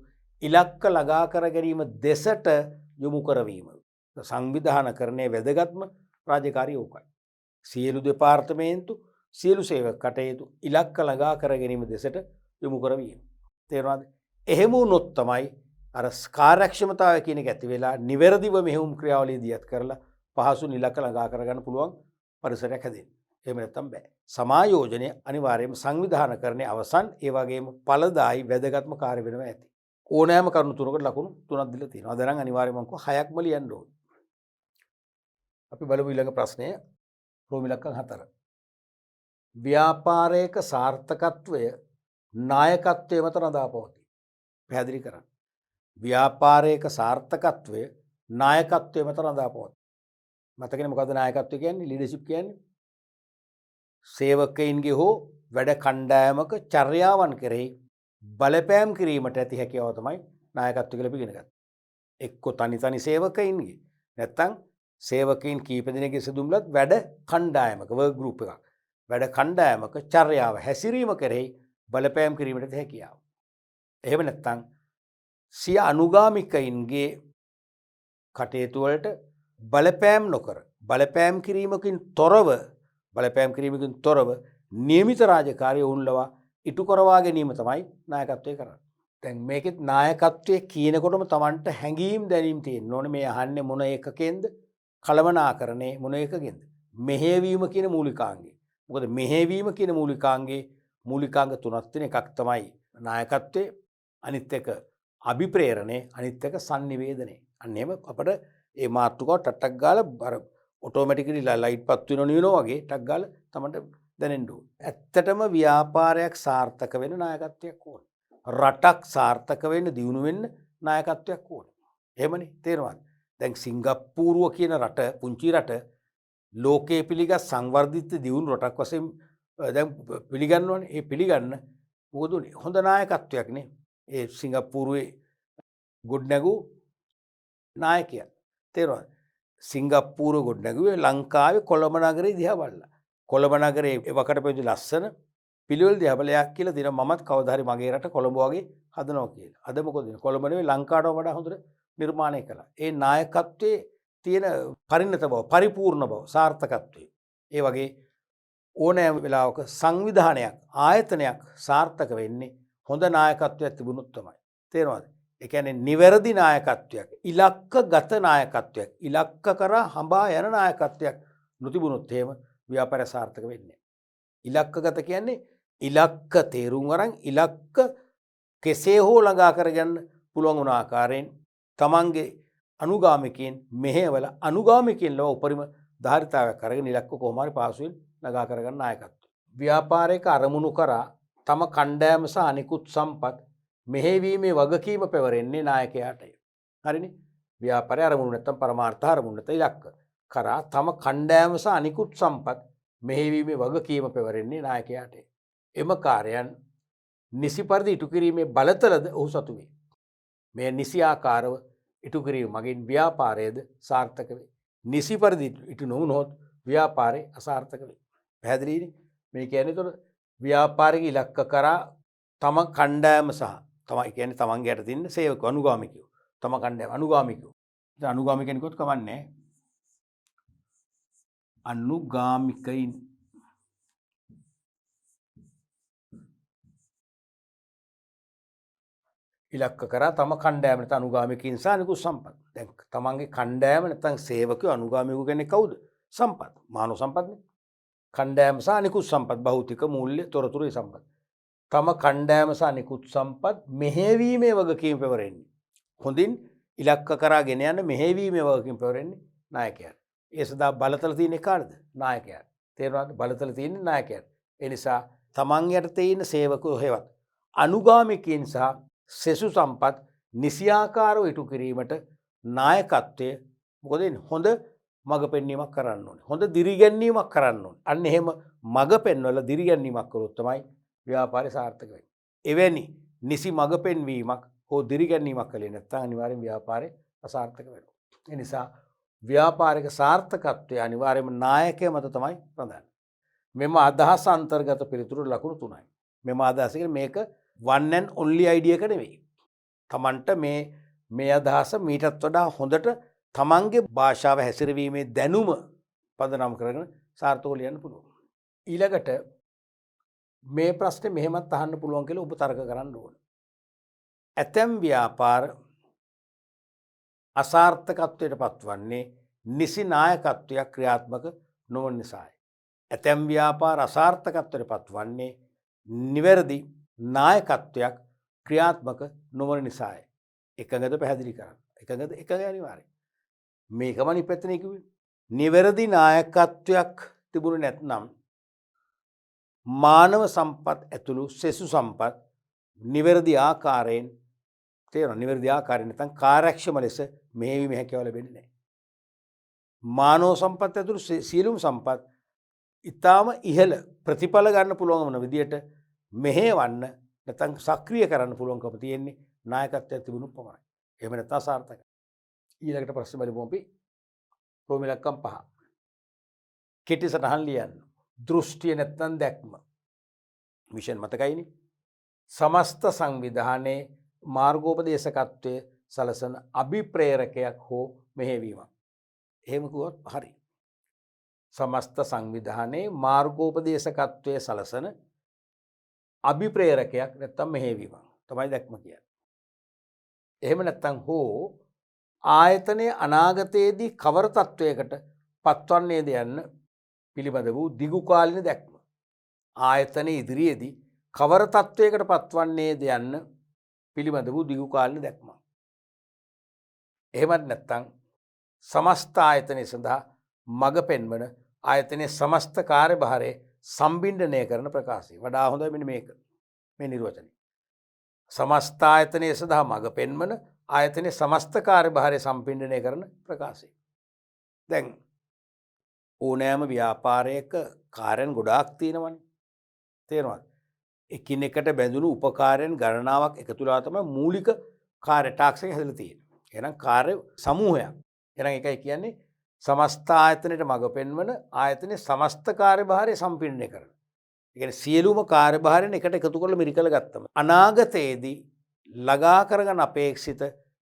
ඉලක්ක ළඟා කර ගැනීම දෙසට යොමු කරවීම. සංවිධානකරණයේ වැදගත්ම රාජකාරිය ඕකයි. සියලු දෙපාර්තමේන්තු සියලු සේවක කටයුතු ඉලක්ක ළඟා කර ගැනීම දෙසට යොමු කරවීම. තේරුණාද? එහෙම වුණොත් තමයි අර කාර්යක්ෂමතාවය කියන එක ඇති වෙලා නිවැරදිව මෙහෙයුම් ක්‍රියාවලිය දියත් කරලා පහසු ඉලක්ක ළඟා කරගන්න පුළුවන් පරිසරයක් හැදෙන්න. එහෙම නැත්නම් බෑ. සමායෝජනය අනිවාර්යයෙන්ම සංවිධානකරණයේ අවසන් ඒ වගේම ඵලදායි වැදගත්ම කාර්ය වෙනවා ඇති. ඕනෑම කරුණු තුනකට ලකුණු තුනක් දීලා තියෙනවා. අද නම් අනිවාර්යයෙන්ම මම 6ක්ම ලියන්න ඕනේ. අපි බලමු ඊළඟ ප්‍රශ්නය. රෝම ඉලක්කම් 4. ව්‍යාපාරයක සාර්ථකත්වය නායකත්වයේ මත රඳා පවතී. පැහැදිලි කරන්න. ව්‍යාපාරයක සාර්ථකත්වය නායකත්වයේ මත රඳා පවතී. මතකනේ මොකද්ද නායකත්වය කියන්නේ? ලීඩර්ෂිප් කියන්නේ සේවකයින්ගේ හෝ වැඩ කණ්ඩායමක චර්යාවන් කෙරෙහි බලපෑම් කිරීමට ඇති හැකියාව තමයි නායකත්වය කියලා අපි ඉගෙන ගන්න. එක්ක තනි සේවකයින්ගේ නැත්තම් සේවකයින් කීප දෙනෙක්ගේ සිදුම්ලත් වැඩ කණ්ඩායමක වර්ක් ගෲප් එකක්. වැඩ කණ්ඩායමක චර්යාව හැසිරීම කෙරෙහි බලපෑම් කිරීමට ඇති හැකියාව. එහෙම නැත්තම් සිය අනුගාමිකයින්ගේ කටයුතු වලට බලපෑම් නොකර බලපෑම් කිරීමකින් තොරව නියමිත රාජකාරිය වුන්ලවා ඉටු කරවා ගැනීම තමයි නායකත්වය කරන්නේ. දැන් මේකෙත් නායකත්වයේ කියනකොටම Tamanට හැඟීම් දැනීම් තියෙන්න ඕනේ. මේ අහන්නේ මොන එකකෙන්ද? කලමනාකරණේ මොන එකකින්ද? මෙහෙයවීම කියන මූලිකාංගය. මොකද මෙහෙයවීම කියන මූලිකාංග තුනක් තියෙන එකක් තමයි නායකත්වයේ, අනිත් එක අභිප්‍රේරණේ, අනිත් එක sannivedanaya. අන්න එහෙම අපිට ඒ මාතෘකාව ටට්ටක් ගාලා අර ඔටෝමැටිකලි ලයිට් පත් වෙනව වගේ ටක් ගාලා Tamanට දැනෙන්න ඕනේ. ඇත්තටම ව්‍යාපාරයක් සාර්ථක වෙන නායකත්වයක් ඕනේ. රටක් සාර්ථක වෙන්න දියුණු වෙන්න නායකත්වයක් ඕනේ. එහෙමනේ තේරෙනවද? දැන් සිංගප්පූරුව කියන රට පුංචි රට ලෝකයේ පිළිගත් සංවර්ධිත දියුණු රටක් වශයෙන් දැන් පිළිගන්නවනේ. ඒ පිළිගන්න මොකද උනේ? හොඳ නායකත්වයක් නේ. ඒ සිංගප්පූරුවේ ගොඩනැගූ නායකයා. තේරෙනවද? සිංගප්පූරුව ගොඩනැගුවේ ලංකාවේ කොළඹ නගරේ දිහා බලලා. කොළඹ නගරේ එවකට පැවති ලස්සන පිළිවෙල දිහා බලයක් කියලා දින මමත් කවදා හරි මගේ රට කොළඹ වගේ හදනවා කියලා. අද මොකද වෙන්නේ? කොළඹ නෙවෙයි ලංකාවට වඩා හොඳට නිර්මාණය කළා. ඒ නායකත්වයේ තියෙන පරිණත බව, පරිපූර්ණ බව, සාර්ථකත්වය. ඒ වගේ ඕනෑම වෙලාවක සංවිධානයක්, ආයතනයක් සාර්ථක වෙන්නේ හොඳ නායකත්වයක් තිබුණොත් තමයි. තේරෙනවද? ඒ කියන්නේ නිවැරදි නායකත්වයක්, ඉලක්කගත නායකත්වයක්, ඉලක්ක කරා හඹා යන නායකත්වයක් නොතිබුණොත් එහෙම ව්‍යාපාරය සාර්ථක වෙන්නේ නැහැ. ඉලක්කගත කියන්නේ ඉලක්ක තේරුම් අරන් ඉලක්ක කෙසේ හෝ ළඟා කරගන්න පුළුවන් වුණ ආකාරයෙන් තමන්ගේ අනුගාමිකයන් මෙහෙවල අනුගාමිකයන් ලව උපරිම ධාරිතාවයක් අරගෙන ඉලක්ක කොහොම හරි පාසුවෙන් ළඟා කරගන්න නායකත්වය. ව්‍යාපාරයක අරමුණු කරා තම කණ්ඩායම සහ අනිකුත් සම්පත් මෙහෙවීමේ වගකීම පැවරෙන්නේ නායකයාටය. හරිනේ? ව්‍යාපාරය අරමුණු නැත්තම් පරමාර්ථ අරමුණු නැත්නම් ඉලක්ක කරා තම කණ්ඩායම සහ අනිකුත් සම්පත් මෙහෙවීමේ වගකීම පැවරෙන්නේ නායකයාටය. එම කාර්යයන් නිසි පරිදි ඉටු කිරීමේ බලතලද ඔහු සතු වේ. මේ නිසි ආකාරව ඉටු කිරීම මගින් ව්‍යාපාරයද සාර්ථක වේ. නිසි පරිදි ඉටු නොවුනොත් ව්‍යාපාරය අසාර්ථක වේ. පැහැදිලිනේ? මේ කියන්නේ ඒතර ව්‍යාපාරික ඉලක්ක කරා තම කණ්ඩායම සහ තමයි කියන්නේ තමන්ගේ යට තින්න සේවක අනුගාමිකයෝ. තම කණ්ඩායම අනුගාමිකයෝ. දැන් අනුගාමිකයන් කිව්වොත් කමන්නේ. අනුගාමිකයින් ඉලක්ක කරා තම කණ්ඩායම නැත්නම් අනුගාමිකයින් සහ අනිකුත් සම්පත්. දැන් තමන්ගේ කණ්ඩායම නැත්නම් සේවකයෝ අනුගාමිකයෝ කියන්නේ කවුද? සම්පත්. මානව සම්පත්නේ. කණ්ඩායම සහ අනිකුත් සම්පත් භෞතික මූල්‍ය තොරතුරු සම්පත්. තම කණ්ඩායම සහ අනිකුත් සම්පත් මෙහෙවීමේ වගකීම පැවරෙන්නේ. හොඳින් ඉලක්ක කරාගෙන යන මෙහෙවීමේ වගකීම පැවරෙන්නේ නායකයාට. ඒ සදා බලතල තියෙන්නේ කාටද? නායකයාට. තේරුණාද? බලතල තියෙන්නේ නායකයාට. ඒ නිසා තමන් යටතේ ඉන්න සේවකයෝ හේවත් අනුගාමිකයින් සහ සෙසු සම්පත් නිසියාකාරව ඉටු කිරීමට නායකත්වය මොකද හොඳ මඟ පෙන්වීමක් කරන්න ඕනේ. හොඳ දිරිගැන්වීමක් කරන්න ඕනේ. අන්න එහෙම මඟ පෙන්වලා දිරිගැන්වීමක් කළොත් තමයි ව්‍යාපාරය සාර්ථක වෙන්නේ. එවැනි නිසි මඟ පෙන්වීමක් හෝ දිරිගැන්වීමක් කළේ නැත්නම් අනිවාර්යෙන් ව්‍යාපාරය අසාර්ථක වෙනවා. ඒ නිසා ව්‍යාපාරික සාර්ථකත්වය අනිවාර්යයෙන්ම නායකයා මත තමයි රඳන්නේ. මෙම අදහස අන්තර්ගත පිළිතුරු ලකුණු 3යි. මෙම අදහස කියන්නේ මේක one and only idea එක නෙවෙයි. තමන්ට මේ අදහස මීටත් වඩා හොඳට තමන්ගේ භාෂාව හැසිරවීමේ දැනුම පදනම් කරගෙන සාර්ථකව ලියන්න පුළුවන්. ඊළඟට මේ ප්‍රශ්නේ මෙහෙමත් අහන්න පුළුවන් කියලා ඔබ තර්ක කරන්න ඕන. ඇතැම් ව්‍යාපාර අසාර්ථකත්වයට පත්වන්නේ නිසි නායකත්වයක් ක්‍රියාත්මක නොවන නිසායි. ඇතැම් ව්‍යාපාර අසාර්ථකත්වයට පත්වන්නේ නිවැරදි නායකත්වයක් ක්‍රියාත්මක නොවන නිසායි. එකඟද පැහැදිලි කරන්න. එකඟ අනිවාර්යයි. මේකම නිපැත්තනේ කිව්වේ. නිවැරදි නායකත්වයක් තිබුණේ නැත්නම් මානව සම්පත් ඇතුළු සෙසු සම්පත් නිවැරදි ආකාරයෙන් තේරෙනවා. නිවැරදි ආකාරයෙන් නැත්නම් කාර්යක්ෂම ලෙස මෙහෙවීම හැකියාව ලැබෙන්නේ නැහැ. මානව සම්පත් ඇතුළු සියලුම සම්පත් ඊටාම ඉහළ ප්‍රතිඵල ගන්න පුළුවන් වන විදියට මෙහෙවන්න නැත්නම් සක්‍රිය කරන්න පුළුවන්කම තියෙන්නේ නායකත්වයක් තිබුණු පමණයි. එහෙම නැත්නම් සාර්ථකයි. ඊළඟට ප්‍රශ්න බලමු අපි. රෝම ඉලක්කම් 5. කෙටි සටහන් ලියන්න. දෘෂ්ටිය නැත්නම් දැක්ම. විෂන් මතකයිනේ. සමස්ත සංවිධානයේ මාර්ගෝපදේශකත්වයේ සලසන අභිප්‍රේරකයක් හෝ මෙහෙවීමක්. එහෙම කිව්වොත් හරි. සමස්ත සංවිධානයේ මාර්ගෝපදේශකත්වයේ සලසන අභිප්‍රේරකයක් නැත්නම් මෙහෙවීමක් තමයි දැක්ම කියන්නේ. එහෙම නැත්නම් හෝ ආයතනයේ අනාගතයේදී කවර තත්වයකට පත්වන්නේද යන්න පිළිබඳ වූ දිගුකාලීන දැක්ම. ආයතනයේ ඉදිරියේදී කවර තත්වයකට පත්වන්නේද යන්න පිළිබඳ වූ දිගුකාලීන දැක්ම. එහෙමත් නැත්නම් සමස්ත ආයතනය සඳහා මඟ පෙන්වන ආයතනයේ සමස්ත කාර්යභාරය සම්බින්ඩනය කරන ප්‍රකාශය. වඩා හොඳ මෙන්න මේක මේ නිර්වචනය. සමස්ත ආයතනය සඳහා මඟ පෙන්වන ආයතනයේ සමස්ත කාර්යභාරය සම්පින්ඩනය කරන ප්‍රකාශය. දැන් ඕනෑම ව්‍යාපාරයක කාර්යයන් ගොඩාක් තියෙනවනේ. තේරෙනවද? එකිනෙකට බැඳුණු උපකාරයන් ගණනාවක් එකතු වෙලා තමයි මූලික කාර්ය ටාක්ස් එක හැදලා තියෙන්නේ. එහෙනම් කාර්ය සමූහයක්. එහෙනම් ඒකයි කියන්නේ සමස්ත ආයතනයට මඟ පෙන්වන ආයතනයේ සමස්ත කාර්යභාරය සම්පින්ඩනය කරන. ඒ කියන්නේ සියලුම කාර්යභාරයන් එකට එකතු කරලා මිරිකල ගත්තම අනාගතයේදී ළඟා කරගන්න අපේක්ෂිත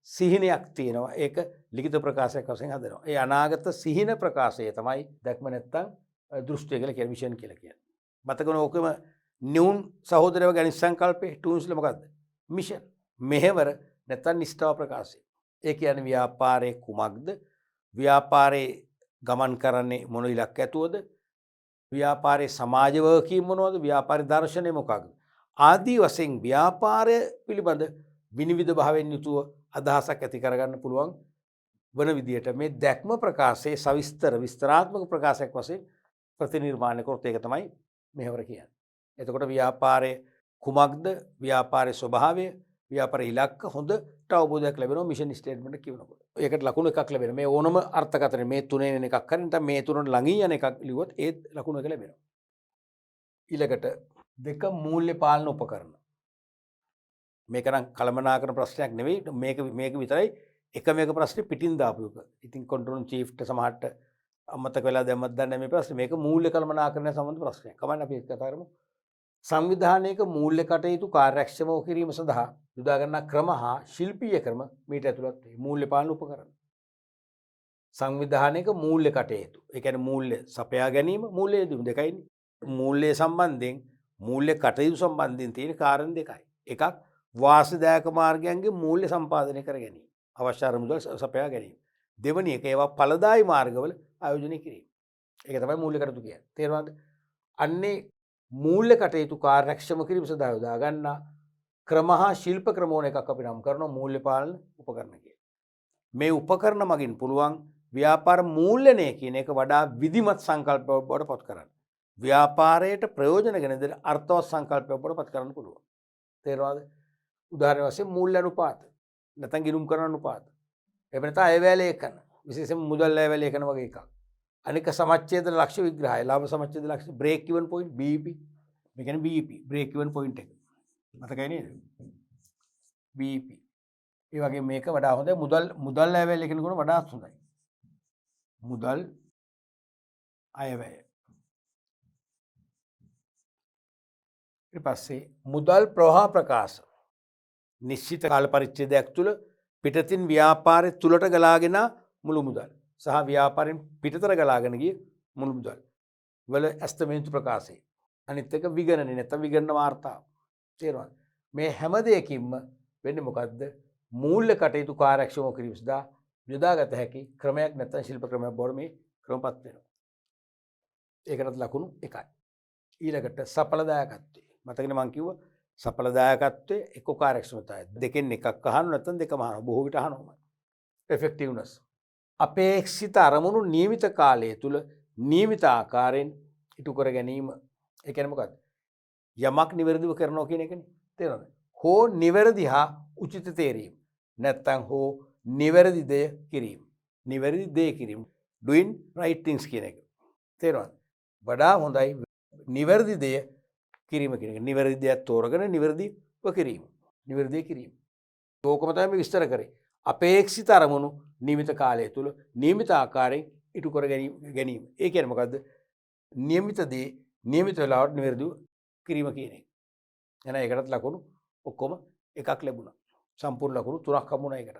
සිහිනයක් තියෙනවා. ඒක ලිඛිත ප්‍රකාශයක් වශයෙන් හදනවා. ඒ අනාගත සිහින ප්‍රකාශය තමයි දැක්ම නැත්තම් දෘෂ්ටිය කියලා කියන විෂන් කියලා කියන්නේ. මතකන ඕකම නියුන් සහෝදරයව ගැන සංකල්පේ ටූන්ස්ල මොකද්ද? මිෂන්. මෙහෙවර නැත්තම් නිෂ්ඨාව ප්‍රකාශය. ඒ කියන්නේ ව්‍යාපාරයේ කුමක්ද? ව්‍යාපාරයේ ගමන් කරන්නේ මොන ඉලක්ක ඇතුවද? ව්‍යාපාරයේ සමාජ වගකීම් මොනවද? ව්‍යාපාරී දර්ශනය මොකක්ද? ආදී වශයෙන් ව්‍යාපාරය පිළිබඳ විනිවිද භාවයෙන් යුතුව අදහසක් ඇති කරගන්න පුළුවන් වන විදියට මේ දැක්ම ප්‍රකාශයේ සවිස්තර විස්තරාත්මක ප්‍රකාශයක් වශයෙන් ප්‍රතිනිර්මාණය කරොත් ඒක තමයි මෙහෙවර කියන්නේ. එතකොට ව්‍යාපාරයේ කුමක්ද? ව්‍යාපාරයේ ස්වභාවය, ව්‍යාපාරයේ ඉලක්ක හොඳට අවබෝධයක් ලැබෙනවා මිෂන් ස්ටේට්මන්ට් එක කියනකොට. ඒකට ලකුණු එකක් ලැබෙනවා. මේ ඕනම අර්ථකථන මේ තුනෙන් එකක් හරි නැත්නම් මේ තුනට ළඟින් යන එකක් ලියුවොත් ඒත් ලකුණු එක ලැබෙනවා. ඊළඟට දෙක මූල්‍ය පාලන උපකරණ. මේක නම් කළමනාකරන ප්‍රශ්නයක් නෙවෙයි. මේක විතරයි එකම එක ප්‍රශ්නේ පිටින් දාපු එක. ඉතින් කන්ට්‍රෝල් චීෆ්ට සමහරට අමතක වෙලා දැම්මත් දන්නේ මේ ප්‍රශ්නේ. මේක මූල්‍ය කළමනාකරණය සම්බන්ධ ප්‍රශ්නයක්. කමන්න අපි ඒක කතා කරමු. සංවිධානයක මූල්‍ය කටයුතු කාර්යක්ෂමව කිරීම සඳහා යොදා ගන්නා ක්‍රම හා ශිල්පීය ක්‍රම මීට ඇතුළත් වේ. මූල්‍ය පාලන උපකරණ. සංවිධානයක මූල්‍ය කටයුතු. ඒ කියන්නේ මූල්‍ය සපයා ගැනීම, මූල්‍ය යෙදීම දෙකයිනේ. මූල්‍ය සම්බන්ධයෙන් මූල්‍ය කටයුතු සම්බන්ධයෙන් තියෙන කාරණා දෙකයි. එකක් වාසිදායක මාර්ගයන්ගේ මූල්‍ය සම්පාදනය කර ගැනීම. අවශ්‍ය අරමුදල් සපයා ගැනීම. දෙවැනි එක ඒවා ඵලදායී මාර්ගවල ආයෝජනය කිරීම. ඒක තමයි මූල්‍ය කටයුතු කියන්නේ. තේරුණාද? අන්නේ මූල්‍ය කටයුතු කාර්යක්ෂම කිරීම සඳහා යොදා ගන්නා ක්‍රම හා ශිල්ප ක්‍රම ඕන එකක් අපි නම් කරනවා මූල්‍ය පාලන උපකරණ කියලා. මේ උපකරණ මගින් පුළුවන් ව්‍යාපාර මූල්‍යණය කියන එක වඩා විධිමත් සංකල්පයක් බවට පත් කරන්න. ව්‍යාපාරයට ප්‍රයෝජන ගෙන දෙන අර්ථවත් සංකල්පයක් බවට පත් කරන්න පුළුවන්. තේරුණාද? උදාහරණ වශයෙන් මූල්‍ය අනුපාත නැත්නම් ගිණුම් කරන අනුපාත. එහෙම නැත්නම් අයවැය ලේඛන. විශේෂයෙන්ම මුදල් අයවැය ලේඛන වගේ එකක්. අනික සමච්ඡේදන ලක්ෂ්‍ය විග්‍රහය. ලාභ සමච්ඡේදන ලක්ෂ්‍ය බ්‍රේක් ඉවන් පොයින්ට් BEP. මේ කියන්නේ BEP බ්‍රේක් ඉවන් පොයින්ට් එක. මතකයි නේද? BEP. ඒ වගේ මේක වඩා හොඳයි මුදල් අයවැය ලේඛන ගුණ වඩාත් හොඳයි. මුදල් අයවැය. ඊට පස්සේ මුදල් ප්‍රවාහ ප්‍රකාශ. නිශ්චිත කාල පරිච්ඡේදයක් තුළ පිටතින් ව්‍යාපාරය තුලට ගලාගෙන මුළු මුදල් සහ ව්‍යාපාරයෙන් පිටතට ගලාගෙන ගිය මුළු මුදල් වල ඇස්තමේන්තු ප්‍රකාශය. අනිත් එක විගණනය නැත්නම් විගණන වාර්තාව. තේරුණාද? මේ හැම දෙයකින්ම වෙන්නේ මොකද්ද? මූල්‍ය කටයුතු කාර්යක්ෂමව කිරීම සඳහා යොදාගත හැකි ක්‍රමයක් නැත්නම් ශිල්ප ක්‍රමයක් බවට මේ ක්‍රමපත් වෙනවා. ඒකටත් ලකුණු 1යි. ඊළඟට සඵලදායකත්වය. මතකනේ මම කිව්වා සඵලදායකත්වයේ එක්ක කාර්යක්ෂමතාවය. දෙකෙන් එකක් අහන්න නැත්නම් දෙකම අහනවා. බොහෝ විට අහනවා. effectiveness. අපේක්ෂිත අරමුණු නියමිත කාලය තුල නියමිත ආකාරයෙන් ඉටු කර ගැනීම. ඒ කියන්නේ මොකද්ද? යමක් නිවැරදිව කරනවා කියන එකනේ. තේරෙනවද? හෝ නිවැරදි හා උචිත තේරීම. නැත්නම් හෝ නිවැරදි දේ කිරීම. නිවැරදි දේ කිරීම. doing right things කියන එක. තේරෙනවද? වඩා හොඳයි නිවැරදි දේ කිරීම කියන එක. නිවැරදි දෙයක් තෝරගෙන නිවැරදිව කිරීම. නිවැරදි දේ කිරීම. ඕකම තමයි මේ විස්තර කරේ. අපේක්ෂිත අරමුණු නියමිත කාලය තුල නියමිත ආකාරයෙන් ඉටු කර ගැනීම. ඒ කියන්නේ මොකද්ද? නියමිත දේ නියමිත වෙලාවට නිවැරදිව කිරීම කියන එක. එහෙනම් ඒකටත් ලකුණු ඔක්කොම එකක් ලැබුණා. සම්පූර්ණ ලකුණු 3ක් හම්බුණා ඒකට.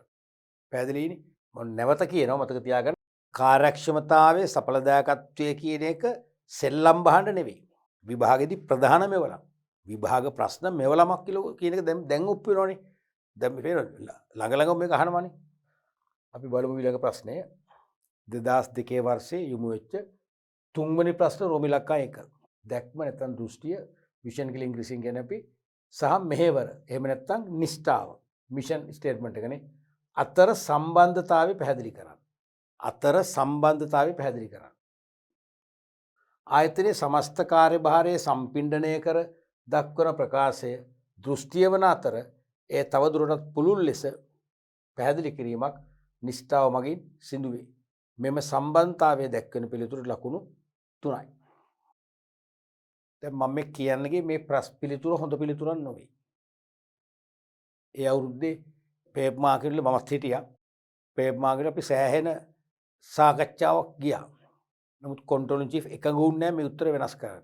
පැහැදිලිනේ? මම නැවත කියනවා මතක තියාගන්න. කාර්යක්ෂමතාවයේ සඵලදායකත්වයේ කියන එක සෙල්ලම් බහන්න නෙවෙයි. විභාගෙදි ප්‍රධාන මෙවලම්. විභාග ප්‍රශ්න මෙවලමක් කියලා කියන එක දැන් ඔප්පු වෙනවනේ. දැන් මේ ළඟ මේක අහනවානේ. අපි බලමු ඊළඟ ප්‍රශ්නය. 2002 වර්ෂයේ යොමු වෙච්ච තුන්වෙනි ප්‍රශ්න රෝම ඉලක්කය 1. දැක්ම නැත්නම් දෘෂ්ටිය විෂන් කියලා ඉංග්‍රීසියෙන් කියන්නේ අපි සහ මෙහෙවර. එහෙම නැත්නම් නිෂ්ඨාව. මිෂන් ස්ටේට්මන්ට් එකනේ. අතර සම්බන්ධතාවය පැහැදිලි කරන්න. අතර සම්බන්ධතාවය පැහැදිලි කරන්න. ආයතනයේ සමස්ත කාර්යභාරය සම්පිණ්ඩනය කර දක්වන ප්‍රකාශය දෘෂ්ටිය වන අතර ඒ තවදුරටත් පුළුල් ලෙස පැහැදිලි කිරීමක් නිෂ්ඨාව මගින් සිදුවේ. මෙම සම්බන්ධතාවය දැක්වෙන පිළිතුරු ලකුණු 3යි. දැන් මම කියන්නේ මේ පිළිතුර හොඳ පිළිතුරක් නොවේ. ඒ අවුරුද්දේ පේපර් මාකට් වල මමත් හිටියා. පේපර් මාකට් අපි සෑහෙන සාකච්ඡාවක් ගියා. නමුත් කන්ට්‍රෝල් ඉන් චීෆ් එකඟ වුණේ නැහැ මේ උත්තර වෙනස් කරන්න.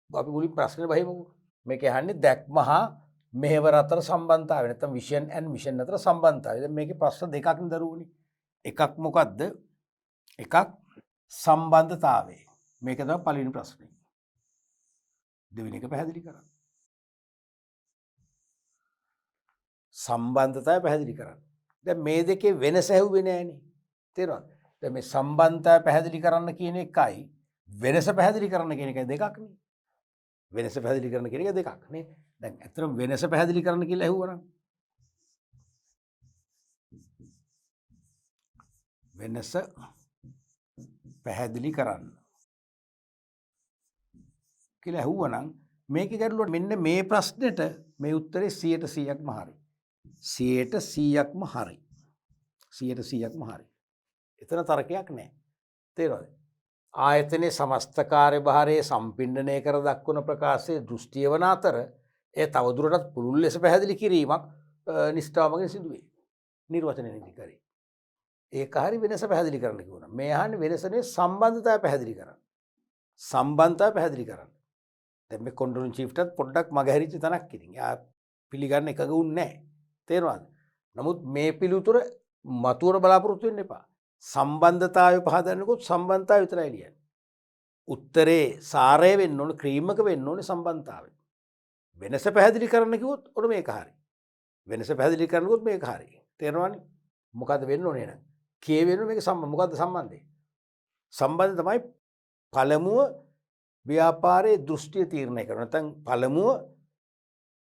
අපි මුලින් ප්‍රශ්නේ බහිමුකෝ. මේක අහන්නේ දැක්ම හා මෙහෙවර අතර සම්බන්ධතාවය නැත්නම් විෂන් ඇන්ඩ් මිෂන් අතර සම්බන්ධතාවය. දැන් මේකේ ප්‍රශ්න දෙකක් දරුවනේ. එකක් මොකද්ද? එකක් සම්බන්ධතාවය. මේක තමයි පළවෙනි ප්‍රශ්නේ. දෙවෙනි එක පැහැදිලි කරන්න. සම්බන්ධතාවය පැහැදිලි කරන්න. දැන් මේ දෙකේ වෙනස ඇහුවේ නෑනේ. තේරුණාද? දැන් මේ සම්බන්ධතාවය පැහැදිලි කරන්න කියන එකයි වෙනස පැහැදිලි කරන්න කියන එකයි දෙකක් නේ. වෙනස පැහැදිලි කරන්න කියන එක දෙකක් නේ. දැන් ඇත්තටම වෙනස පැහැදිලි කරන්න කියලා ඇහුවනම් වෙනස පැහැදිලි කරන්න කියලා ඇහුවනම් මේකේ ගැටලුවට මෙන්න මේ ප්‍රශ්නෙට මේ උත්තරේ 100%ක්ම හරි. 100%ක්ම හරි. 100%ක්ම හරි. එතන තර්කයක් නැහැ. තේරෙනවද? ආයතනයේ සමස්ත කාර්යභාරයේ සම්පින්ඩනය කර දක්වන ප්‍රකාශයේ දෘෂ්ටිය වන අතර ඒ තවදුරටත් පුළුල් ලෙස පැහැදිලි කිරීමක් නිෂ්ඨාවමගින් සිදුවේ. නිර්වචනය නිදිකරේ. ඒක හරි වෙනස පැහැදිලි කරන්න කිව්වනම්. මේ අහන්නේ වෙනස නෙවෙයි සම්බන්ධතාවය පැහැදිලි කරන්න. සම්බන්ධතාවය පැහැදිලි කරන්න. දැන් මේ කන්ට්‍රෝල් චීෆ්ටත් පොඩ්ඩක් මගහැරිච්ච තැනක් ඉතින්. යා පිළිගන්න එකග උන්නේ නැහැ. තේරුණාද? නමුත් මේ පිළිතුර මතුවර බලාපොරොත්තු වෙන්න එපා. සම්බන්ධතාවය පහදන්නකොත් සම්බන්ධතාවය විතරයි ලියන්නේ. උත්තරේ සාරය වෙන්න ඕනේ ක්‍රීමක වෙන්න ඕනේ සම්බන්ධතාවය. වෙනස පැහැදිලි කරන්න කිව්වොත් ඔන්න මේක හරි. වෙනස පැහැදිලි කරනකොත් මේක හරි. තේරෙනවනේ? මොකද්ද වෙන්න ඕනේ එහෙනම්? කියවෙන්න මේක මොකද්ද සම්බන්ධය? සම්බන්ධය තමයි පළමුව ව්‍යාපාරයේ දෘෂ්ටිය තීරණය කරනවා. නැත්නම් පළමුව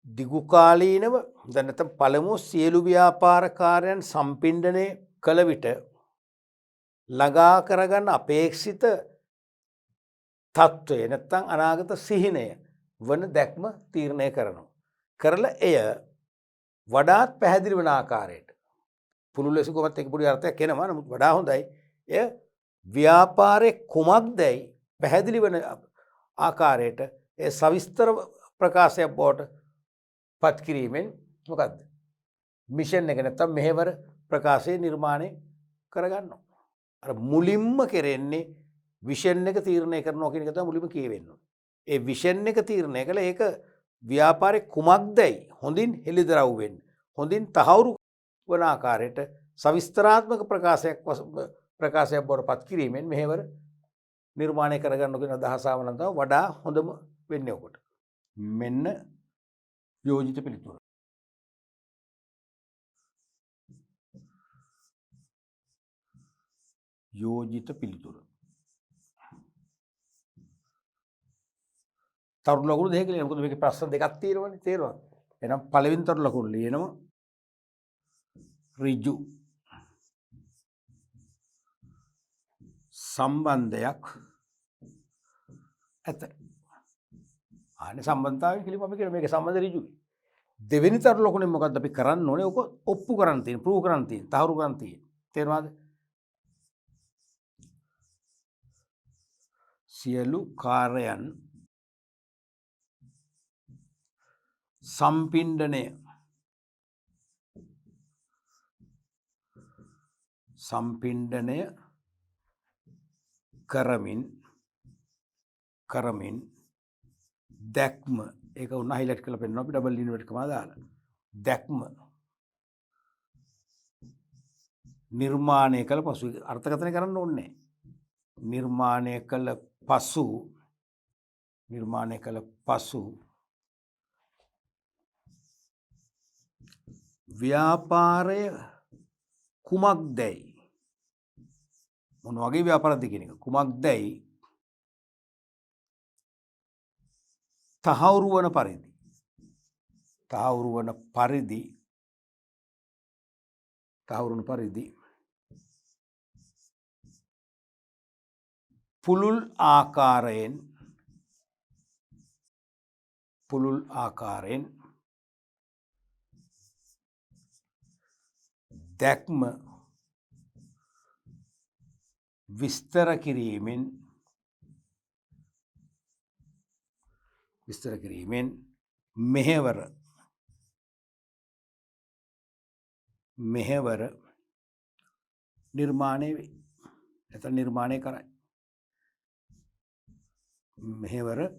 දිගුකාලීනව දැන් නැත්නම් පළමුව සියලු ව්‍යාපාර කාර්යයන් සම්පින්ඩනය කළ විට ළඟා කරගන්න අපේක්ෂිත තත්ත්වය නැත්නම් අනාගත සිහිනය වන දැක්ම තීරණය කරනවා. කරලා එය වඩාත් පැහැදිලි වන ආකාරයට පුළුල් ලෙස කොහොමත් ඒක පොඩි අර්ථයක් එනවා. නමුත් වඩා හොඳයි එය ව්‍යාපාරයේ කුමක්දයි පැහැදිලි වන ආකාරයට ඒ සවිස්තර ප්‍රකාශයක් බවට පත් කිරීමෙන් මොකද්ද මිෂන් එක නැත්තම් මෙහෙවර ප්‍රකාශය නිර්මාණය කරගන්නවා. අර මුලින්ම කෙරෙන්නේ විෂන් එක තීරණය කරනවා කියන එක තමයි මුලින්ම කියවෙන්නේ. ඒ විෂන් එක තීරණය කළා ඒක ව්‍යාපාරේ කුමක්දයි හොඳින් හෙළිදරව් වෙන්න. හොඳින් තහවුරු වන ආකාරයට සවිස්තරාත්මක ප්‍රකාශයක් බවට පත් කිරීමෙන් මෙහෙවර නිර්මාණය කරගන්න කියන අදහස ආව නම් තමයි වඩා හොඳම වෙන්නේ ඔකට. මෙන්න යෝජිත පිළිතුර. යෝජිත පිළිතුර. තරුණ ලකුණු දෙකක් ලියන්න. මොකද මේකේ ප්‍රශ්න දෙකක් තියෙනවනේ. තේරෙනවද? එහෙනම් පළවෙනි තරුණ ලකුණ ලියනවා ඍජු සම්බන්ධයක් ඇත. ආනේ සම්බන්ධතාවය කියලා අපි කියන මේක සම්බන්ධ ඍජුයි. දෙවෙනි තරුණ ලකුණෙන් මොකද්ද අපි කරන්න ඕනේ? ඔක ඔප්පු කරන්න තියෙන, ප්‍රූව් කරන්න තියෙන, තහවුරු කරන්න තියෙන. තේරුණාද? සියලු කාර්යයන් සම්පින්ඩනය කරමින් දැක්ම ඒක උන හයිලයිට් කරලා පෙන්නනවා අපි ඩබල් ඉන්වර්ට් එකම දාලා දැක්ම නිර්මාණය කළ පසු අර්ථකථනය කරන්න ඕනේ නිර්මාණය කළ පසු ව්‍යාපාරය කුමක්දයි මොන වගේ ව්‍යාපාරද කියන එක කුමක්දයි තහවුරු වන පරිදි පුළුල් ආකාරයෙන් දැක්ම විස්තර කිරීමෙන් මෙහෙවර නිර්මාණය වේ. නැත්නම් නිර්මාණය කරයි. මෙහෙවර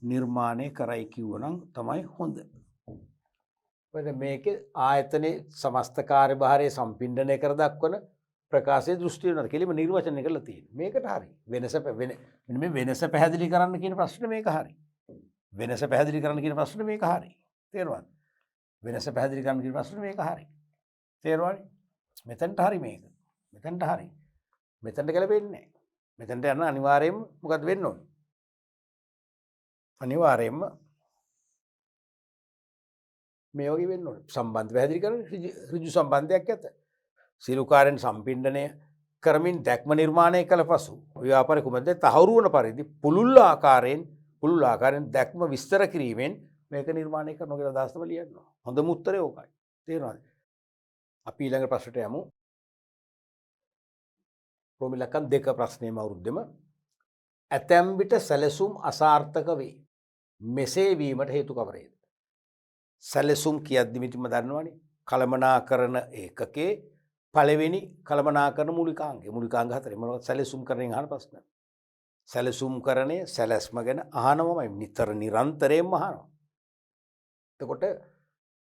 නිර්මාණය කරයි කිව්වනම් තමයි හොඳ. මේක ආයතනයේ සමස්ත කාර්යභාරය සම්පින්ඩනය කර දක්වන ප්‍රකාශයේ දෘෂ්ටිය වෙනවා. කෙලිම නිර්වචනය කරලා තියෙනවා. මේකට හරි. මේ වෙනස පැහැදිලි කරන්න කියන ප්‍රශ්නේ මේක හරි. වෙනස පැහැදිලි කරන්න කියන ප්‍රශ්නේ මේක හරි. තේරුණාද? වෙනස පැහැදිලි කරන්න කියන ප්‍රශ්නේ මේක හරි. තේරුණානේ? මෙතනට හරි මේක. මෙතනට හරි. මෙතනට ගැලපෙන්නේ නැහැ. මෙතනට යන අනිවාර්යයෙන්ම මොකද වෙන්න ඕනේ? අනිවාර්යයෙන්ම මේ වගේ වෙන්න ඕනේ. සම්බන්ධ පැහැදිලි කරන ඍජු සම්බන්ධයක් ඇත. සිරුකාරයෙන් සම්පින්ඩනය කරමින් දැක්ම නිර්මාණය කළ පසු ව්‍යාපාර කුමද්ද තහවුරු වන පරිදි පුළුල් ආකාරයෙන් දැක්ම විස්තර කිරීමෙන් මේක නිර්මාණය කරනවා කියලා අදහස් තමයි ලියනවා. හොඳම උත්තරය ඕකයි. තේරෙනවද? අපි ඊළඟ ප්‍රශ්නට යමු. ප්‍රෝමිලකන් 2 ප්‍රශ්නේම අවුරුද්දෙම ඇතැම් විට සැලසුම් අසාර්ථක වේ. මෙසේ වීමට හේතු කවරේද? සැලසුම් කියද්දි මිතිම දන්නවනේ. කළමනාකරන ඒකකේ පළවෙනි කළමනාකරන මූලිකාංගය. මූලිකාංග 4 මොනවද? සැලසුම් කරණයෙන් අහන ප්‍රශ්න. සැලසුම් කරණය සැලැස්ම ගැන අහනවමයි නිරන්තරයෙන්ම අහනවා. එතකොට